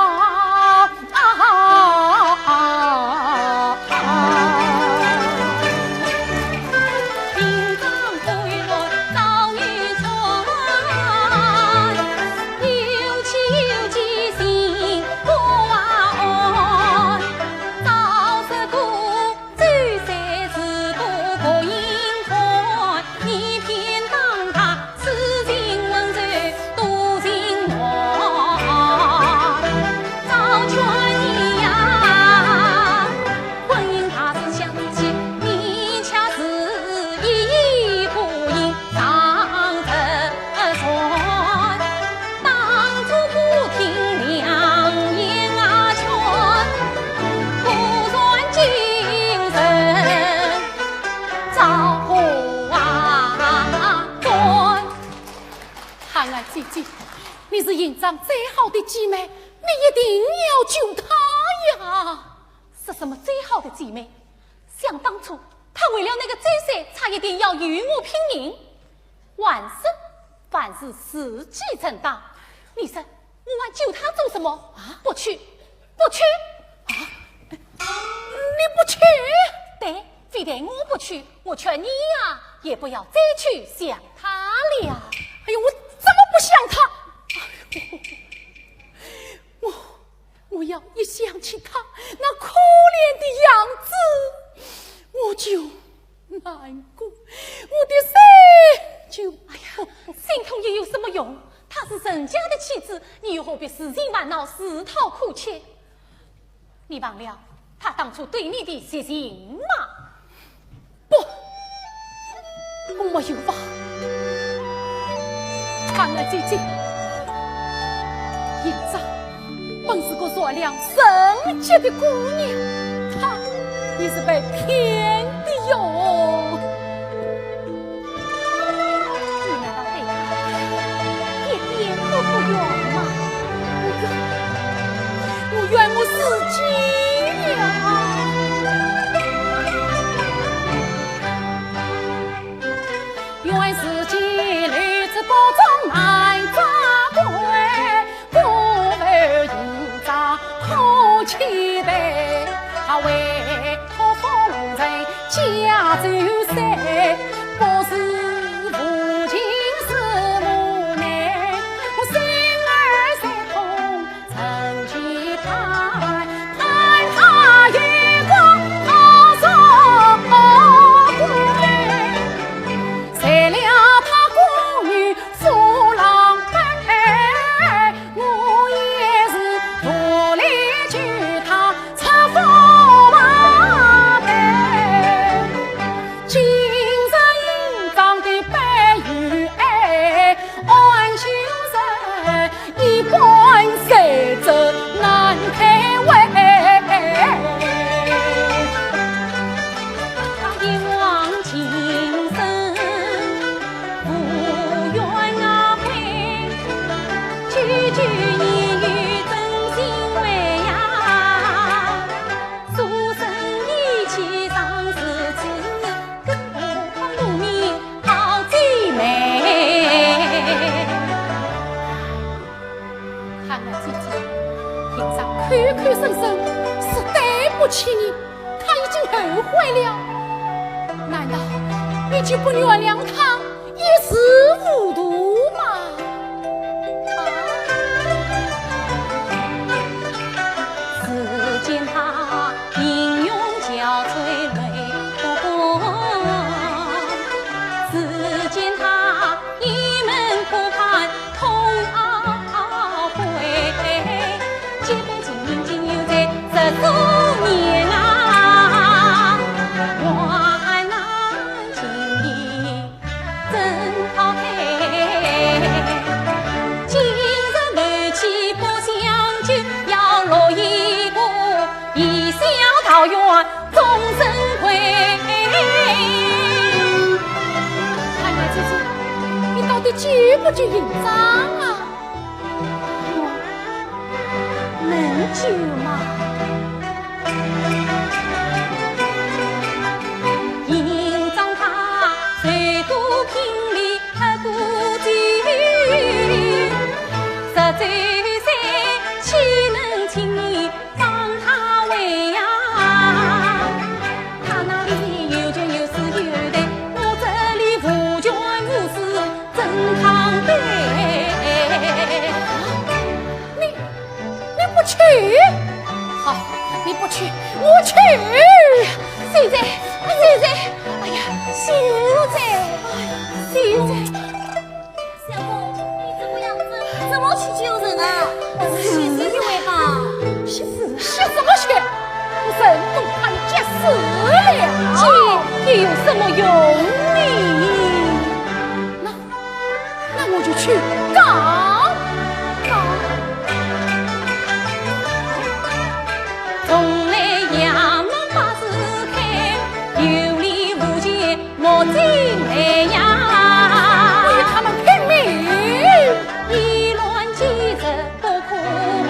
你是营长最好的姐妹，你一定要救她呀！是什么最好的姐妹？想当初，她为了那个贼贼，差一点要与我拼命。万事凡事时机成当，你说我还救她做什么？啊，不去，不去！啊，你不去？对，非得我不去，我劝你呀，也不要再去想她了。哎呦，我怎么不想她？我要一想起他那可怜的样子，我就难过，我的心就哎呀，心痛也有什么用？她是人家的妻子，你又何必使劲烦恼，自讨苦吃？你忘了他当初对你的谢情吗？不，我没有忘。看了姐姐营长本是个弱良圣洁的姑娘，她也是被骗的哟。你难道对她一点都不冤吗？我怨我自己了，怨自己屡次不忠难抓对，不为营长可期待，他为何风尘家走散，不是父亲是母内，我心儿在痛曾期盼，盼他月光他说归，谁料他孤女扶郎背，我也是独立去他插风马背，今日营长的白玉爱，安修人一关谁责难开胃，他一往情深不愿啊回，句句言语真心为呀，书生意气上是子，更何况农民好姐妹。看我姐姐营长口口声声是对不起你，他已经后悔了，难道你就不原谅他一时糊涂吗？只见他英勇憔悴泪不光，只见他一门苦盼痛懊悔，结婚经营仅有在10多年啊，万难情意真讨配，今日楼妻不相救，要落一个一笑桃源终身归。看来姐姐你到底救不救营长啊？能救吗？营长他最多你不去，我去。秀才，秀才，哎呀，秀才，秀才，相公，你这个样子怎么去救人啊？血死一位吧？血什么血？人都怕你急死了，急也有什么用呢？那我就去告。从来衙门把事开，有理无钱莫进来呀！与他们拼命，议论几日不可为，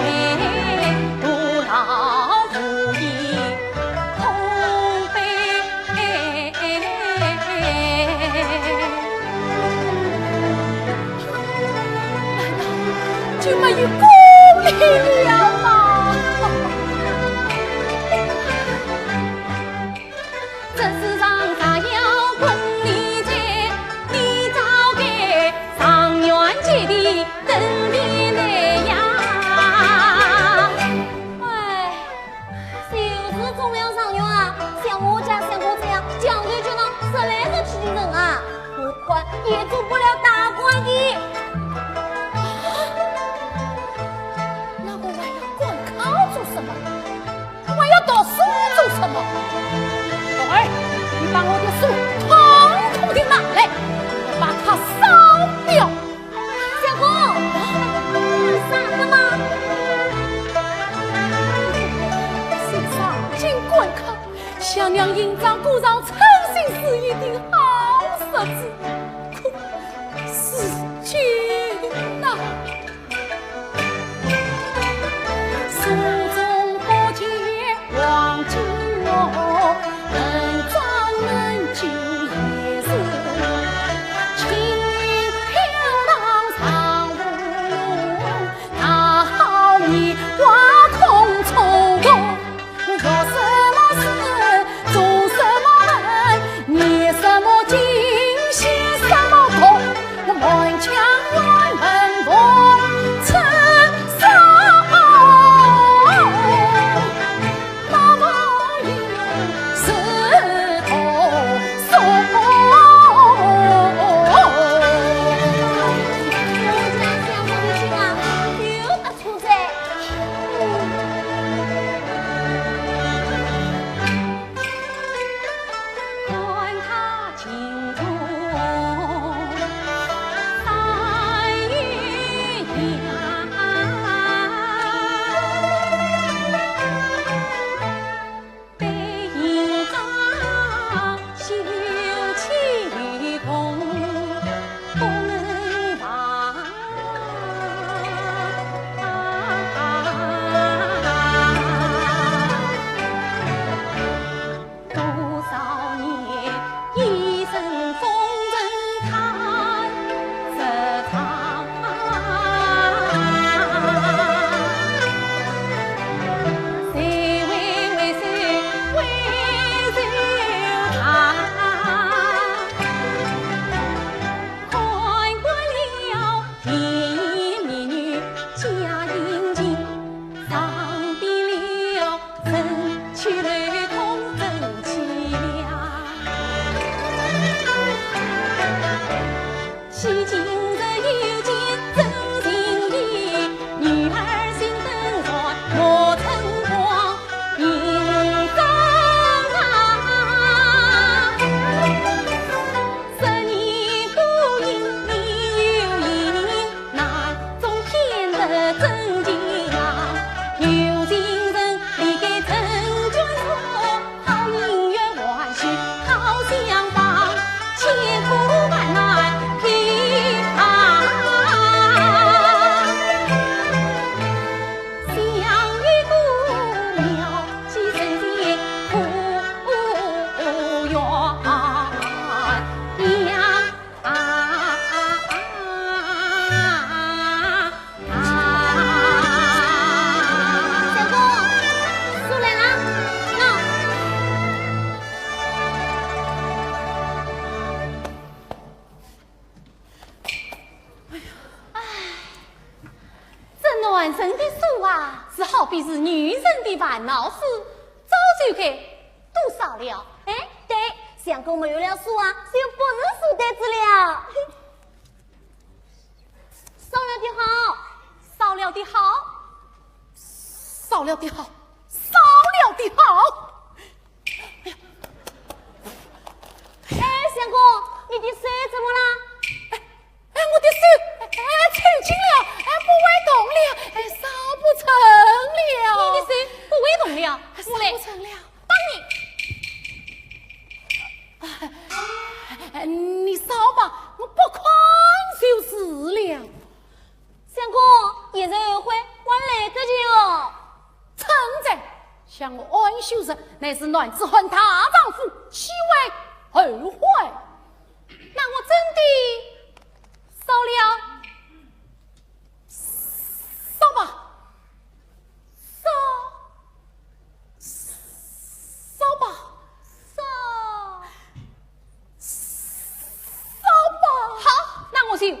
徒劳无益空悲。就没有功利了吗？这世上啥要功利在，你早该上元节的等地来呀！哎，就是总要上元啊！像我家相公这样讲究就能十来个提人啊，何况也做不了大官的。那我还要管考做什么？我要读书做什么？宝儿，你把我的书统统的拿来，我把它烧掉。相公，啥的吗？先上京观考，想让营长鼓上诚心实意的好日子，可世男人的手啊，是好比是女人的玩闹事，早就给多少了。哎，对，相公没有了数啊，就不是书呆子了。少了的好，少了的好，少了的好，少了的好。哎，相公，你的手怎么了？我的手抽筋了，不会动了，烧不成了。你的手不会动了，烧不成了，帮你。你烧吧，我拨款就是了。相公，一日二会，我来得及哦。称赞，像我安秀人，乃是男子汉大丈夫，岂为后悔？那我真的烧了，烧吧，烧吧，烧吧。好，那我就烧。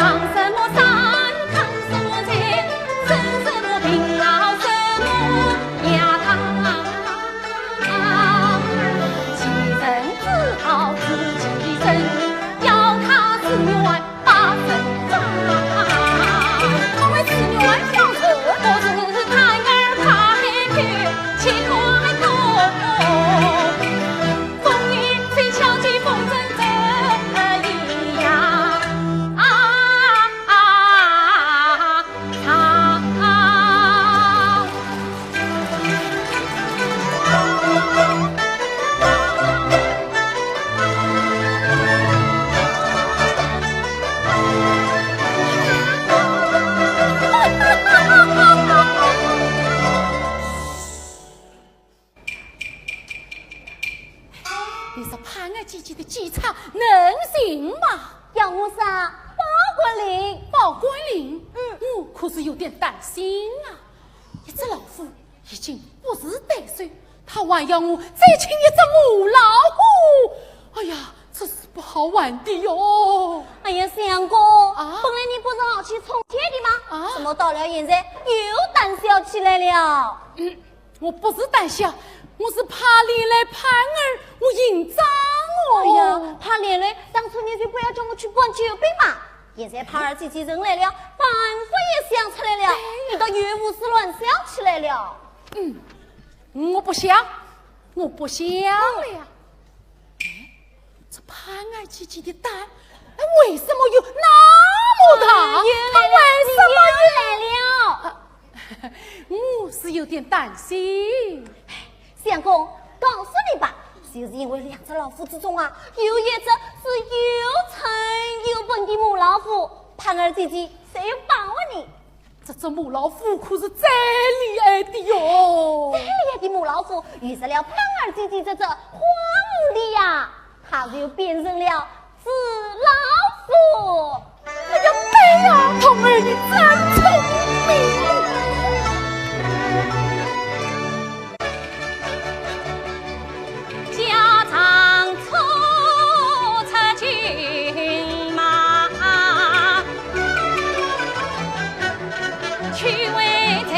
上什么山，看什么山，生什么病，老什么己的机场能行吗？要我啥？报官令，报官令。我可是有点担心啊。一只老虎已经不是对手，他还要我再请一只母老虎。哎呀，这是不好玩的哟。哎呀，相公，本来你不是好去从前的吗？怎么到了现在又胆小起来了？我不是胆小，我是怕连累盼儿，我紧张哦。哎呀，怕连累，当初你就不要叫我去管救兵嘛。现在盼儿自己人来了，办法也想出来了，你倒越胡思乱想起来了。我不想，我不想了呀。这盼儿姐姐的胆，为什么有那么大？他为什么来了？我是有点担心。相公，告诉你吧，就是因为两只老虎之中啊，有一只是又蠢又笨的母老虎，盼儿姐姐谁有把握你？这只母老虎可是最厉害的哟！最厉害的母老虎遇上了盼儿姐姐这只花狐狸呀，它就变成了纸老虎。哎呀，对呀，童儿你真聪明。家常出骏马，去为贼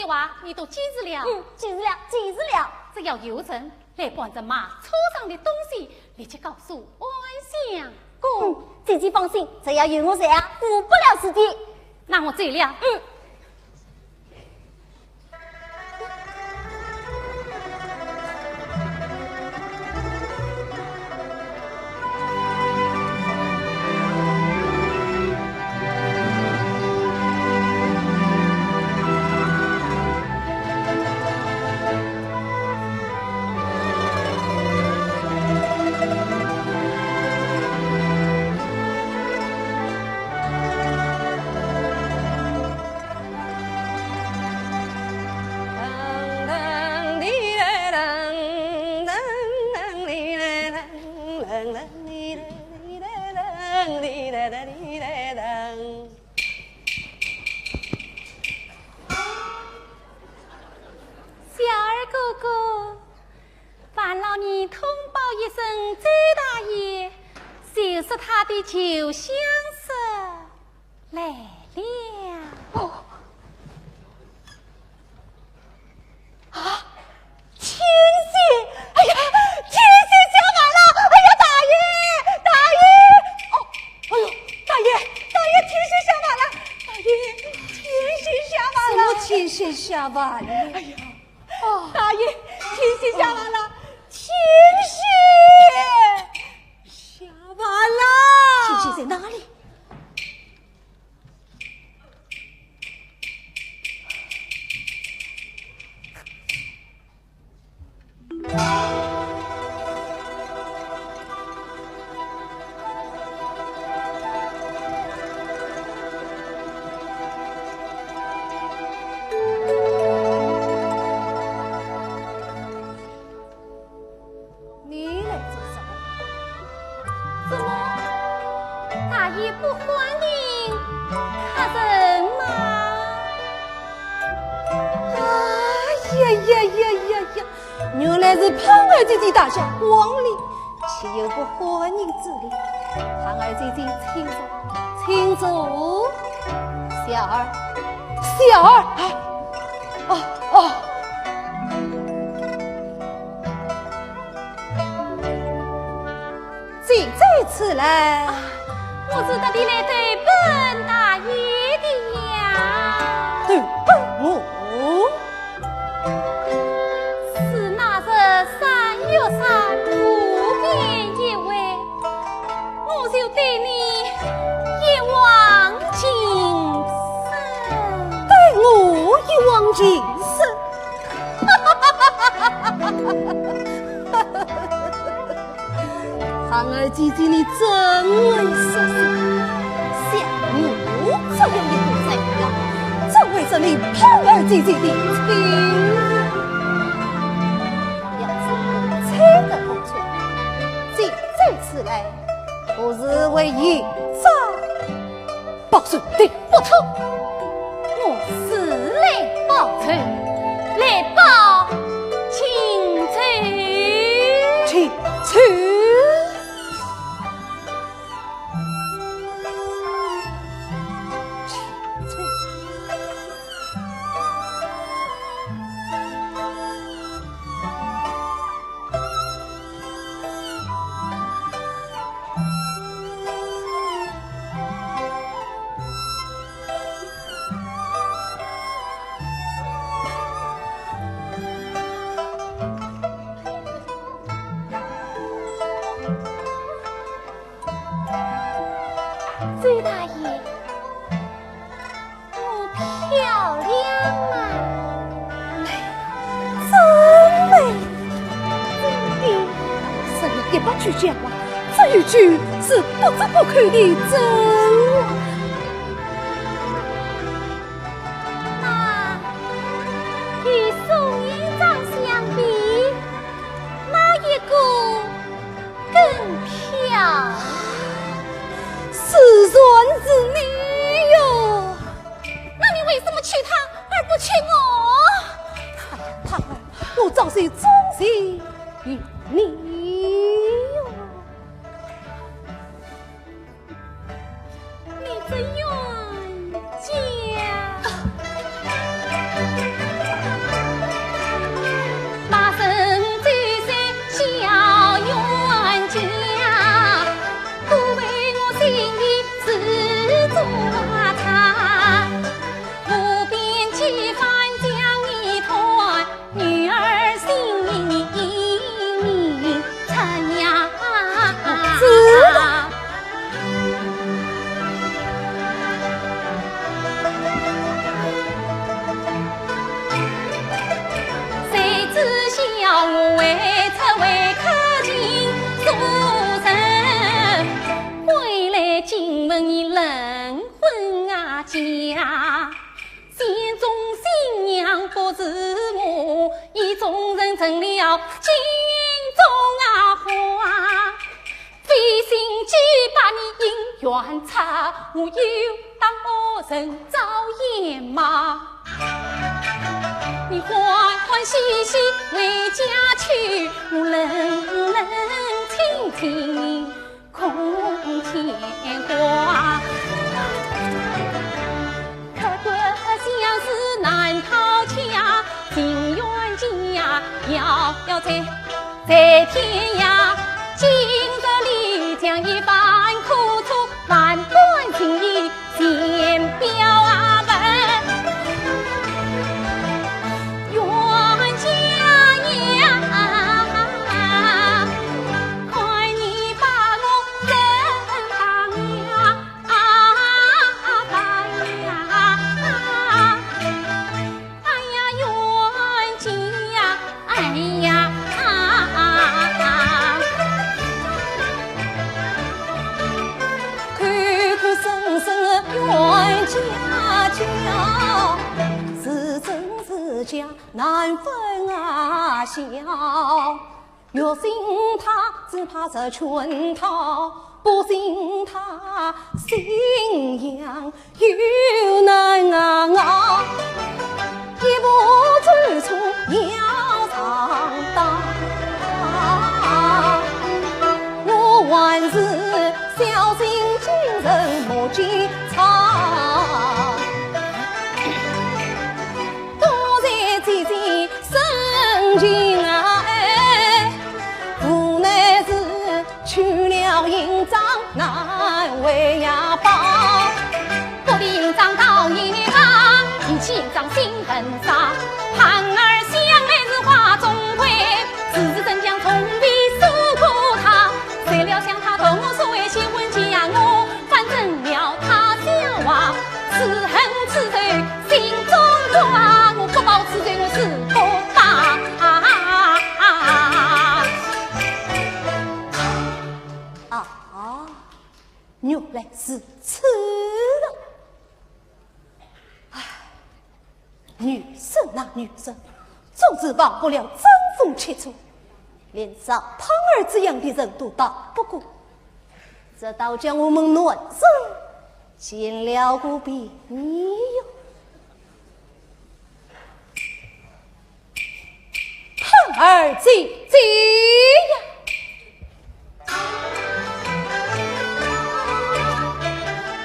的话你都记住了。记住了，记住了。只要有人来帮着买车上的东西，立即告诉安相公。姐姐放心，只要有我在啊，误不了事的。那我走了。他的旧相识来了。哦，啊，千玺！哎呀，千玺下马了！哎呀，大爷，大爷！哦，哎呦，大爷，千玺下马了！大爷，千玺下马了！什么千玺下马了？哎呀，哦，大爷，千玺下马了！千玺下马了！千玺在哪里？你来做什么？怎么大爷不欢迎客人吗？呀！原来是胖儿姐姐大驾光临，岂有不欢迎之理？胖儿姐姐，请坐，请坐。小儿，这次来，我是特地来对本大爷的呀。对本我。是那日3月3不便一位，我就对你一往情深。对我一往情深。胖儿姐姐，你真会说事，像我这样一个人呀，怎会是你胖儿姐姐的亲？要是猜得不错，这次来，不是为一朝报仇的不错，我是来报仇，来报情仇。请去。周大爷，我漂亮吗？真美，真的，这有100句讲话，这一句是不折不扣的真话。那与宋营长相比，哪一个更漂亮？是算是你哟。那你为什么娶她而不娶我？胖儿，我早是忠心于你哟。你这冤家！心中新娘不是我，意中人成了心中花。费心机把你姻缘插，我又当恶人遭眼骂。你欢欢喜喜回家去，我冷冷清清空牵挂。可得相思难逃家，情缘家遥在天涯。今日里将一番苦楚，万般情意先表文。冤家呀，看你把我怎当呀哎呀冤家呀，哎呀冤家家，是真是假难分啊晓。若信他，只怕这圈套；不信他，信仰又难熬。一步之处要长大，我万事小心谨慎莫记差。多谢姐姐深情爱，无奈是去了营帐难为呀报。我的营帐到一旁，提起营帐心很傻。盼儿想来是花中葵，此时真将从未诉过他。谁料想他同我所谓结婚嫁我，反正了他笑话，此恨此仇心中挂。我不报此罪我是不大。原来是此人。唉，女生啊女生，总是忘不了争风吃醋，连少胖儿这样的人都打不过，这倒将我们乱生见了个别扭。胖儿姐姐呀，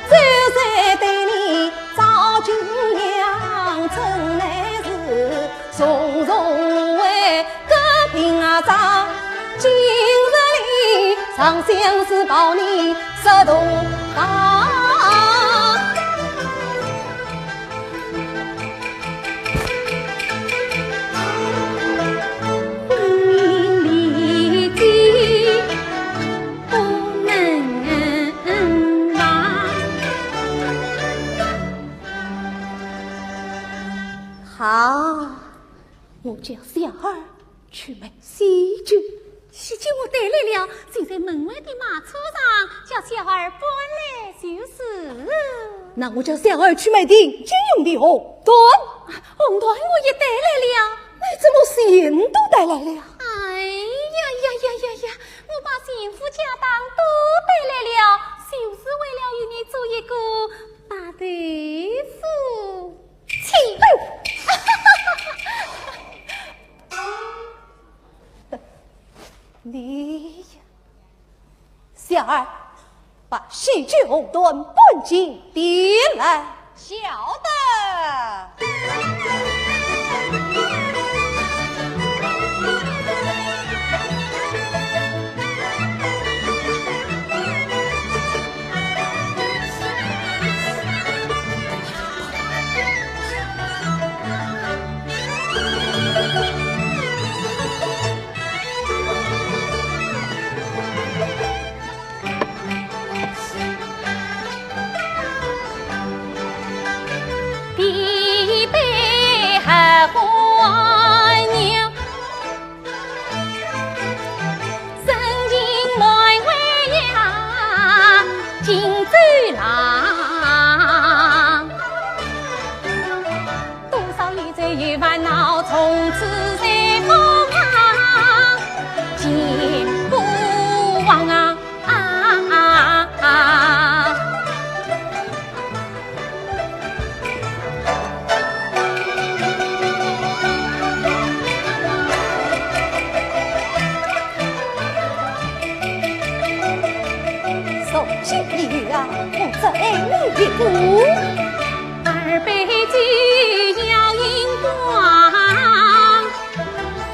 这才对你早就养成来是从容为个平啊长，今日里长相思抱你十度大。好，我叫小儿去买喜酒。喜酒我带来了，就在门外的马车上，叫小儿搬来就是。那我叫小儿去买定金用的红缎。红缎我也带来了。你怎么钱都带来了？哎呀呀呀呀呀！我把幸福家当都带来了，就是为了与你做一个大对夫妻。你呀，小儿，把喜酒红缎搬进店来。晓得。第有烦恼，从此在不忘，见不忘啊！送进一啊，我在你一步。二杯酒要荧光，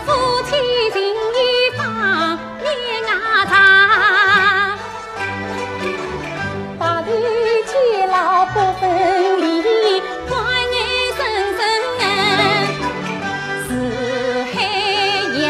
夫妻情谊放面啊长，大地偕老不分离，欢颜生生是海洋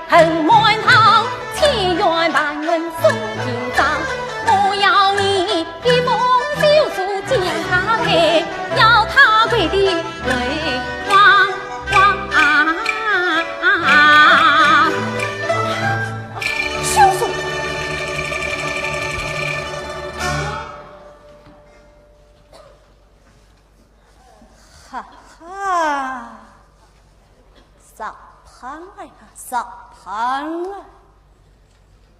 恨满堂，千怨万恩送进账。我要你一封休书见他配，要他跪地泪汪汪。休书，哈哈，少潘儿呀，少潘儿！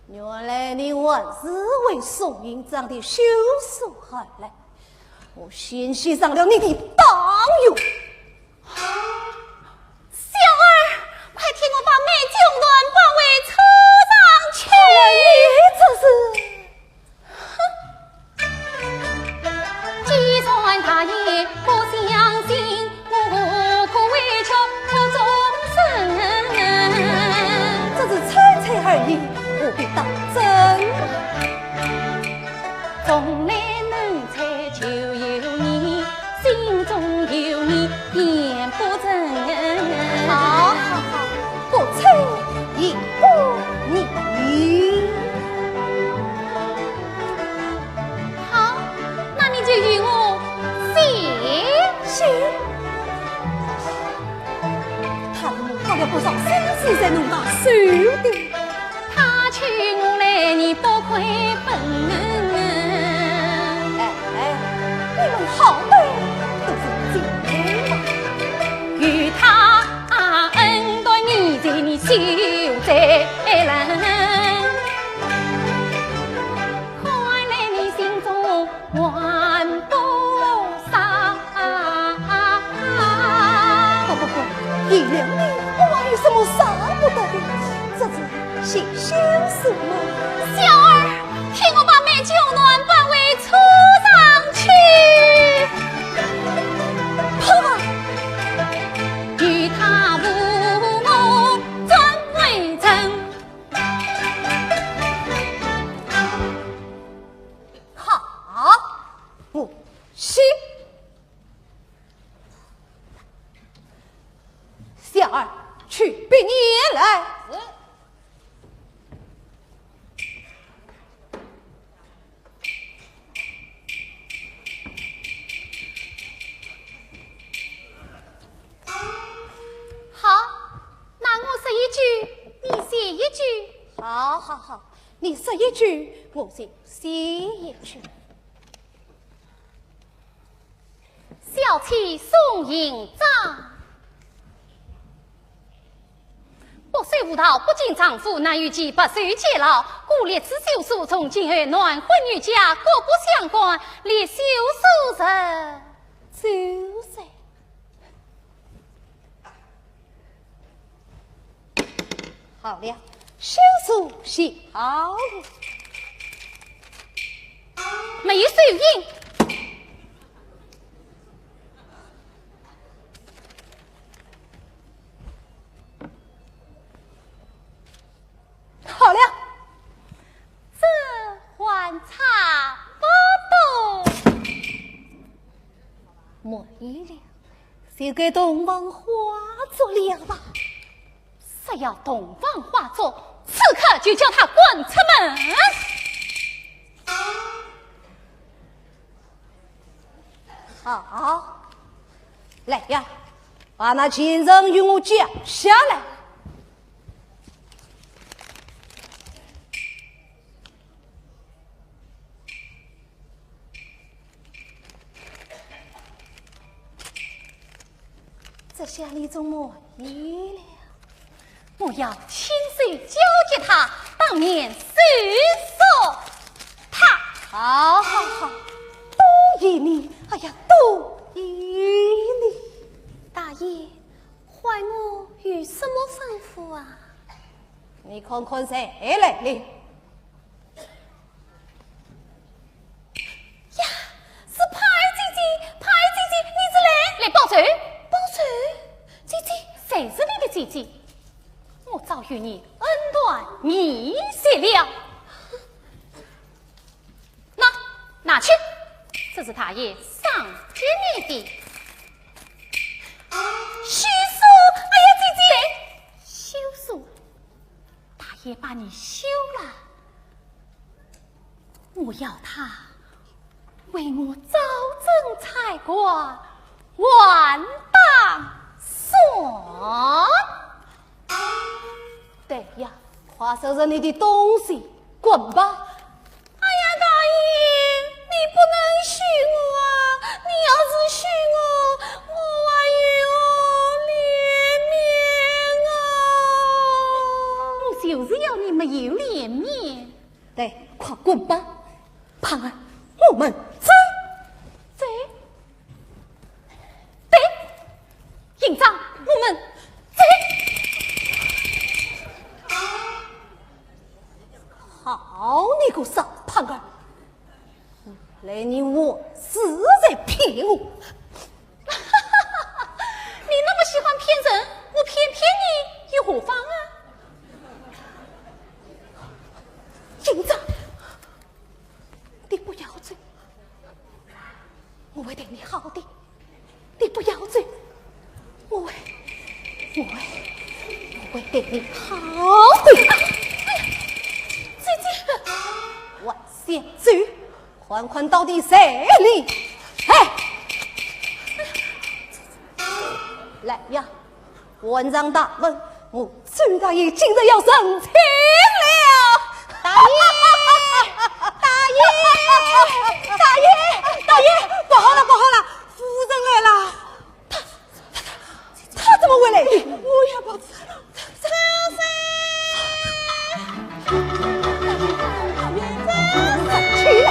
原来你还是为宋营长的休书而来，我先写上了你的大用。小儿，快替我把美酒暖包围车上去！既然他也不相信，我可为求终身。这是猜猜而已，不必当真。从来能猜就有你，心中有你便不真。好，不猜也不你。好，那你就与我写。他花了不少心思在弄把手的，他娶我来，你不亏本。你们好歹都是姐妹嘛。与他恩待你在，你羞在人。看来你心中还不少。不，原谅你，我还有什么杀不得的？这是写休书吗？小儿，替我把美酒暖搬回车上去。与他无我转为真。好，不行。小儿去禀爷来。好，你说一句，我就写一句。小妻宋营长，不随无道，不敬丈夫，难与其不受监牢。故列此休书，从今后暖婚与家各不相关，列休书人就是好了，休书写好了，没有手印。好了，这还差不多。没了，就给东方化作了吧。是要东方化作，此刻就叫他滚出门。好，来呀，把那奸人与我讲下来。这下你怎么意了？我要亲手交给他，当面收索他。好好好，多依你，哎呀，多依你。大爷，怀我有什么吩咐啊？你看看谁来了？呀，是派姐姐，派姐姐，你是来报仇？报仇？姐姐，谁是你的姐姐？我早与你恩断义绝了。拿去，这是大爷赏给你的。休书，哎呀，姐姐，休书，大爷把你休了。我要他为我早征才官，万当算。对呀，快收拾你的东西，滚吧！哎呀，大爷，你不能许我啊！你要是许我，我还有脸面啊！我就是要你没有脸面。对，快滚吧！胖儿，我们走。走。对，营长，我们走。好你个傻胖儿！来年我是在骗我。你那么喜欢骗人，我偏你有何妨啊？警长，你不要走，我会对你好的。你不要走，我会对你好的。姐姐，我先走，看看到底谁里？哎，来呀，文章大人，我周大爷今日要升迁了。大爷，不好了，夫人来了。他怎么会来？我也不知道。去了。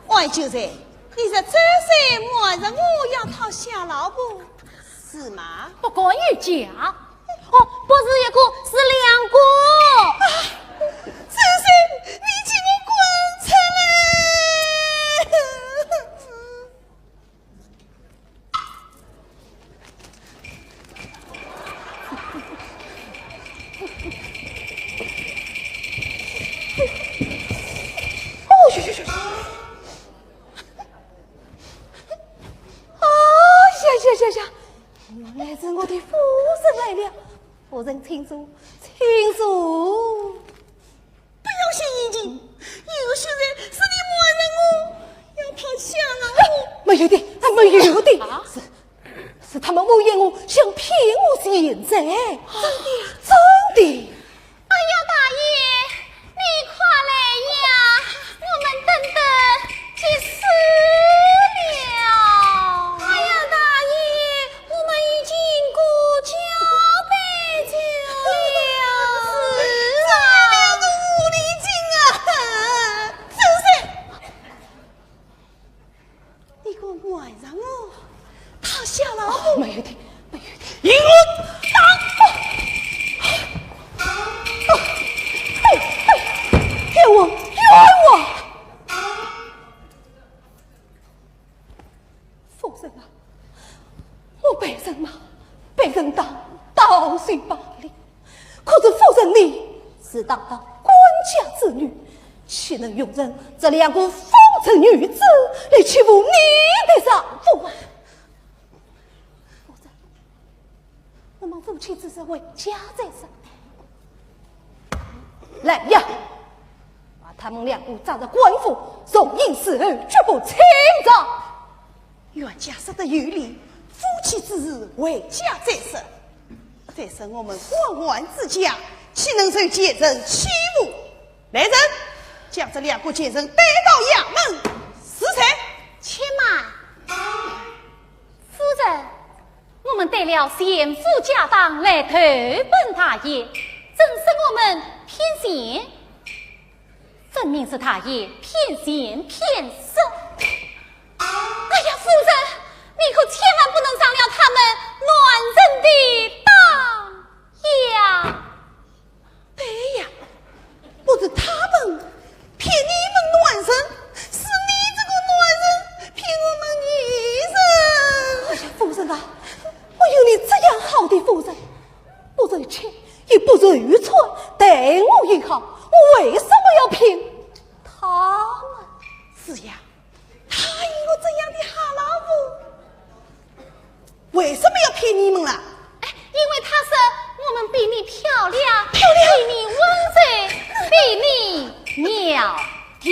外舅子，你在这些晚上我要讨下老婆，是吗？不过有假，不是一个，是两个。这些你请我滚出来！哦，去！呀！原来是我的夫人来了，夫人请坐。不要信已经，有些人是你默认我要讨下了。没有的，是他们诬陷我，想骗我现在。真的。哎呀，大爷，你快来呀，我们等得急死了。哎呀，大爷，我们已经过桥北酒了。是啊，个狐狸精啊！真是，你个晚上哦，他下了没有的，引我冤枉！夫人啊，我被人当罪罢了。可是夫人你是当官家之女，岂能容忍这两个风尘女子来欺负你的丈夫啊？夫人，我们夫妻之事为家在身。来呀，把他们两个抓着官府，送银死后绝不轻饶。冤家杀得有理，夫妻之事为家在身。再生我们万万之家，岂能受奸人欺负？来人，将这两个奸人带到衙门死斩。且慢，夫人，我们带了贤妇家当来投奔大爷，正是我们偏贤，分明是大爷偏贤偏色。哎呀，夫人，你可千万不能上了他们乱人的当呀！对呀，不是他们骗你们乱人，是你这个乱人骗我们女人。哎呀，夫人啊，我有你这样好的夫人，不如钱也不如愚蠢，待我也好，我为什么要骗他们？是呀，他有我这样的好老婆，为什么要骗你们啦？因为他说我们比你漂亮，比你温柔，比你苗条。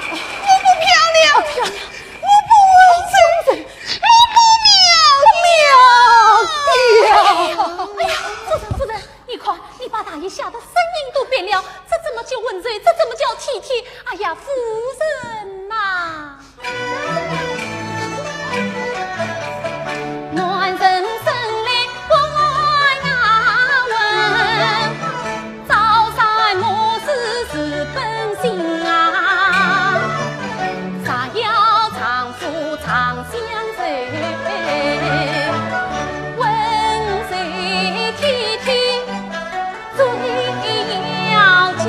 我不漂亮，我不温柔，我不苗条。哎呀，夫人，你看，你把大爷吓得声音都变了，这怎么叫温柔？这怎么叫体贴？哎呀，夫人呐、暖人生来不爱问，早山莫是是本性啊，啥要长夫长相守，温柔体贴最要紧。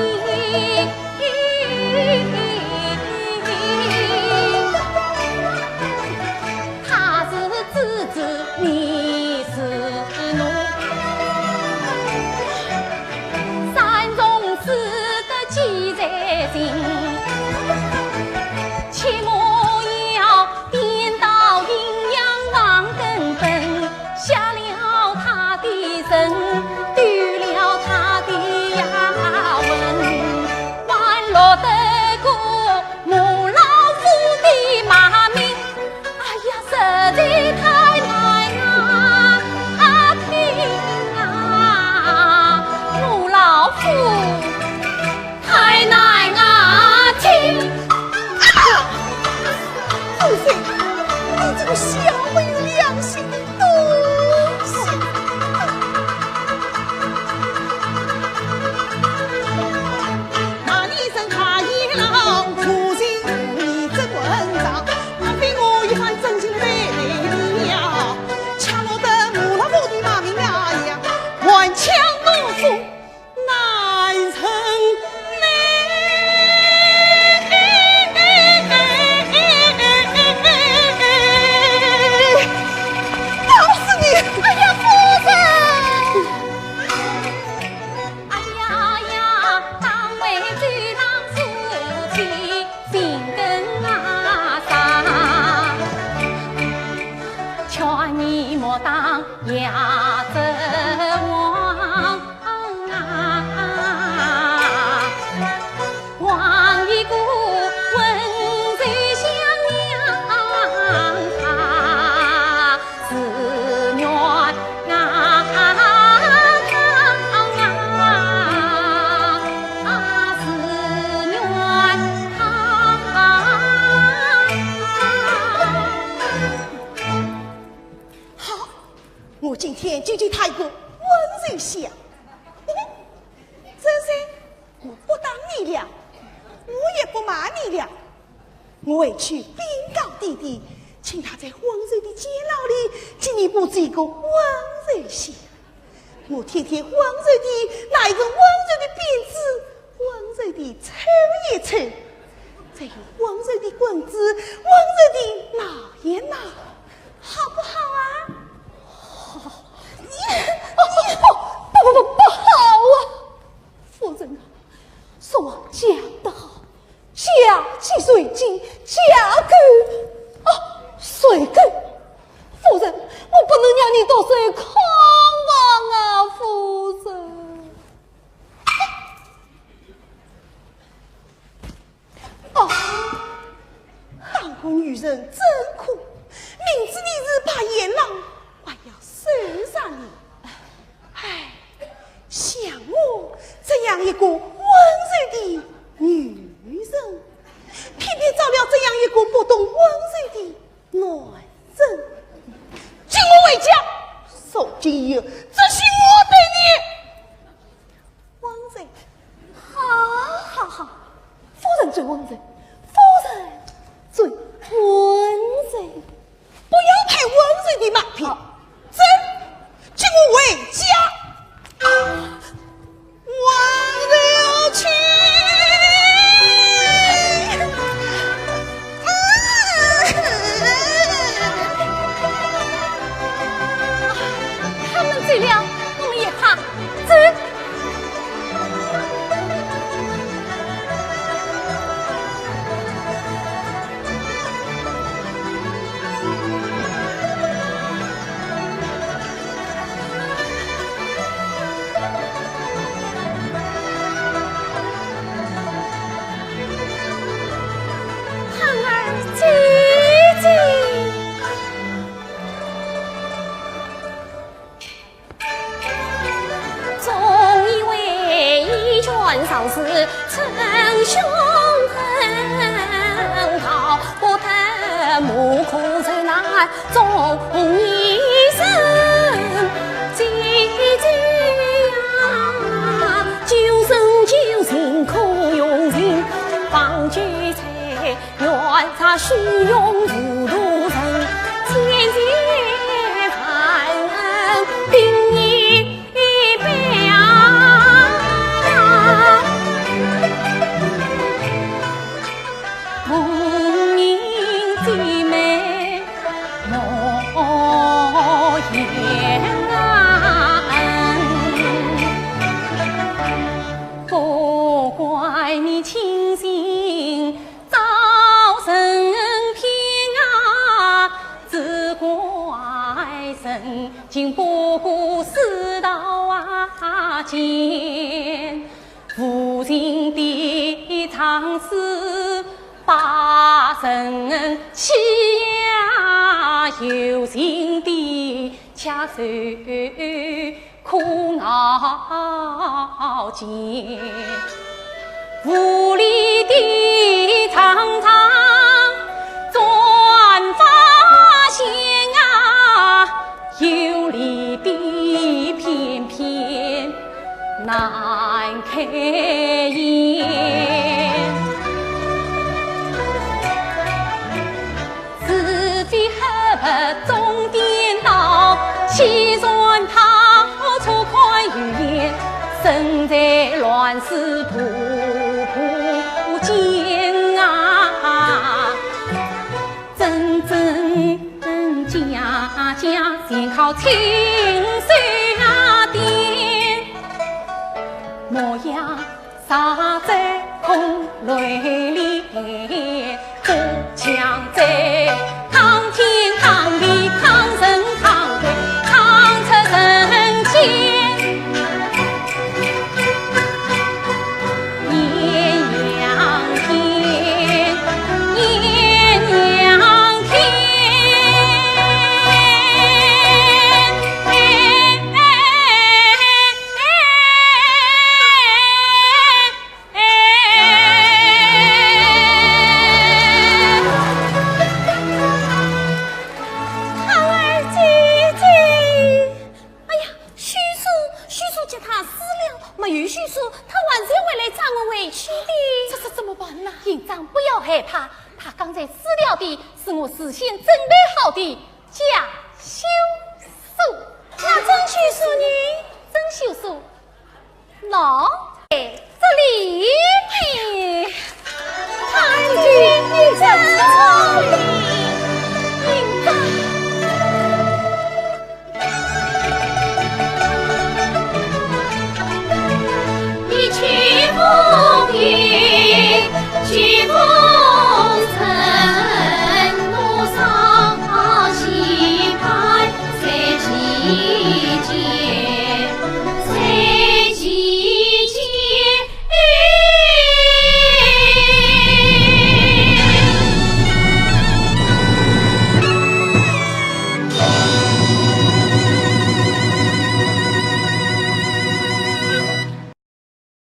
他是子子，你是奴，山中死的记在心，切莫要颠倒阴阳往根本，下了他的人，丢了他的衙门，还落得个母老虎的骂名。哎呀，实在太难听啊！母老虎太难听。夫人，你这个小没有良心的东西！那你真他一郎，父亲你真文章，莫非我一番真心对你呀？抢我的母老婆的骂名呀，顽强懦夫难成告诉你，哎呀，夫人！哎呀呀，当为最当夫妻心根啊上，劝你莫当牙子王啊！王一姑温柔像娘啊，自愿自愿好，我今天就去他一个温柔乡。这噻，我不当你了，我也不骂你了，我会去禀告弟弟，请他在温柔的监牢里给你布置一个温柔乡。我天天温柔的拿一个温柔的鞭子，温柔的抽一抽，再用温柔的棍子，温柔的挠一挠，好不好啊？不好啊！夫人啊，说话讲得好，家既水尽，家狗啊水狗。夫人，我不能让你到水真苦，明知你是把阎王，还要收上你。唉，像我这样一个温柔的女人，偏偏找了这样一个不懂温柔的男人，请我回家。受今日，这是我对你温柔。好好好，夫人最温柔，夫人最温柔，不要拍温柔的马屁。走，请我回家。温柔去。他们醉了，我们也怕。走。上是称兄恨，逃不得目苦愁难终一生。姐姐呀，救生救情可用心，方觉才愿他虚荣无路人。姐姐看恩定一杯啊，无名的美莫言安，不怪你清心造神偏啊，只怪神经不顾世道啊间，无情的长思把人欺压，有情的且受苦恼间，无力的堂堂转发现啊，有理的偏偏难开言。是非合中颠倒，欺算逃出宽语言，身在乱世仆仆间啊，真真假假全靠情绪啊点，模样洒在空泪里，不强在抗天抗地抗人抗鬼抗出人间。营长不要害怕，他刚才死了的是我事先准备好的假休书。那真休书呢？真休书，喏，这里嘿，看君你真聪明，营长。你去不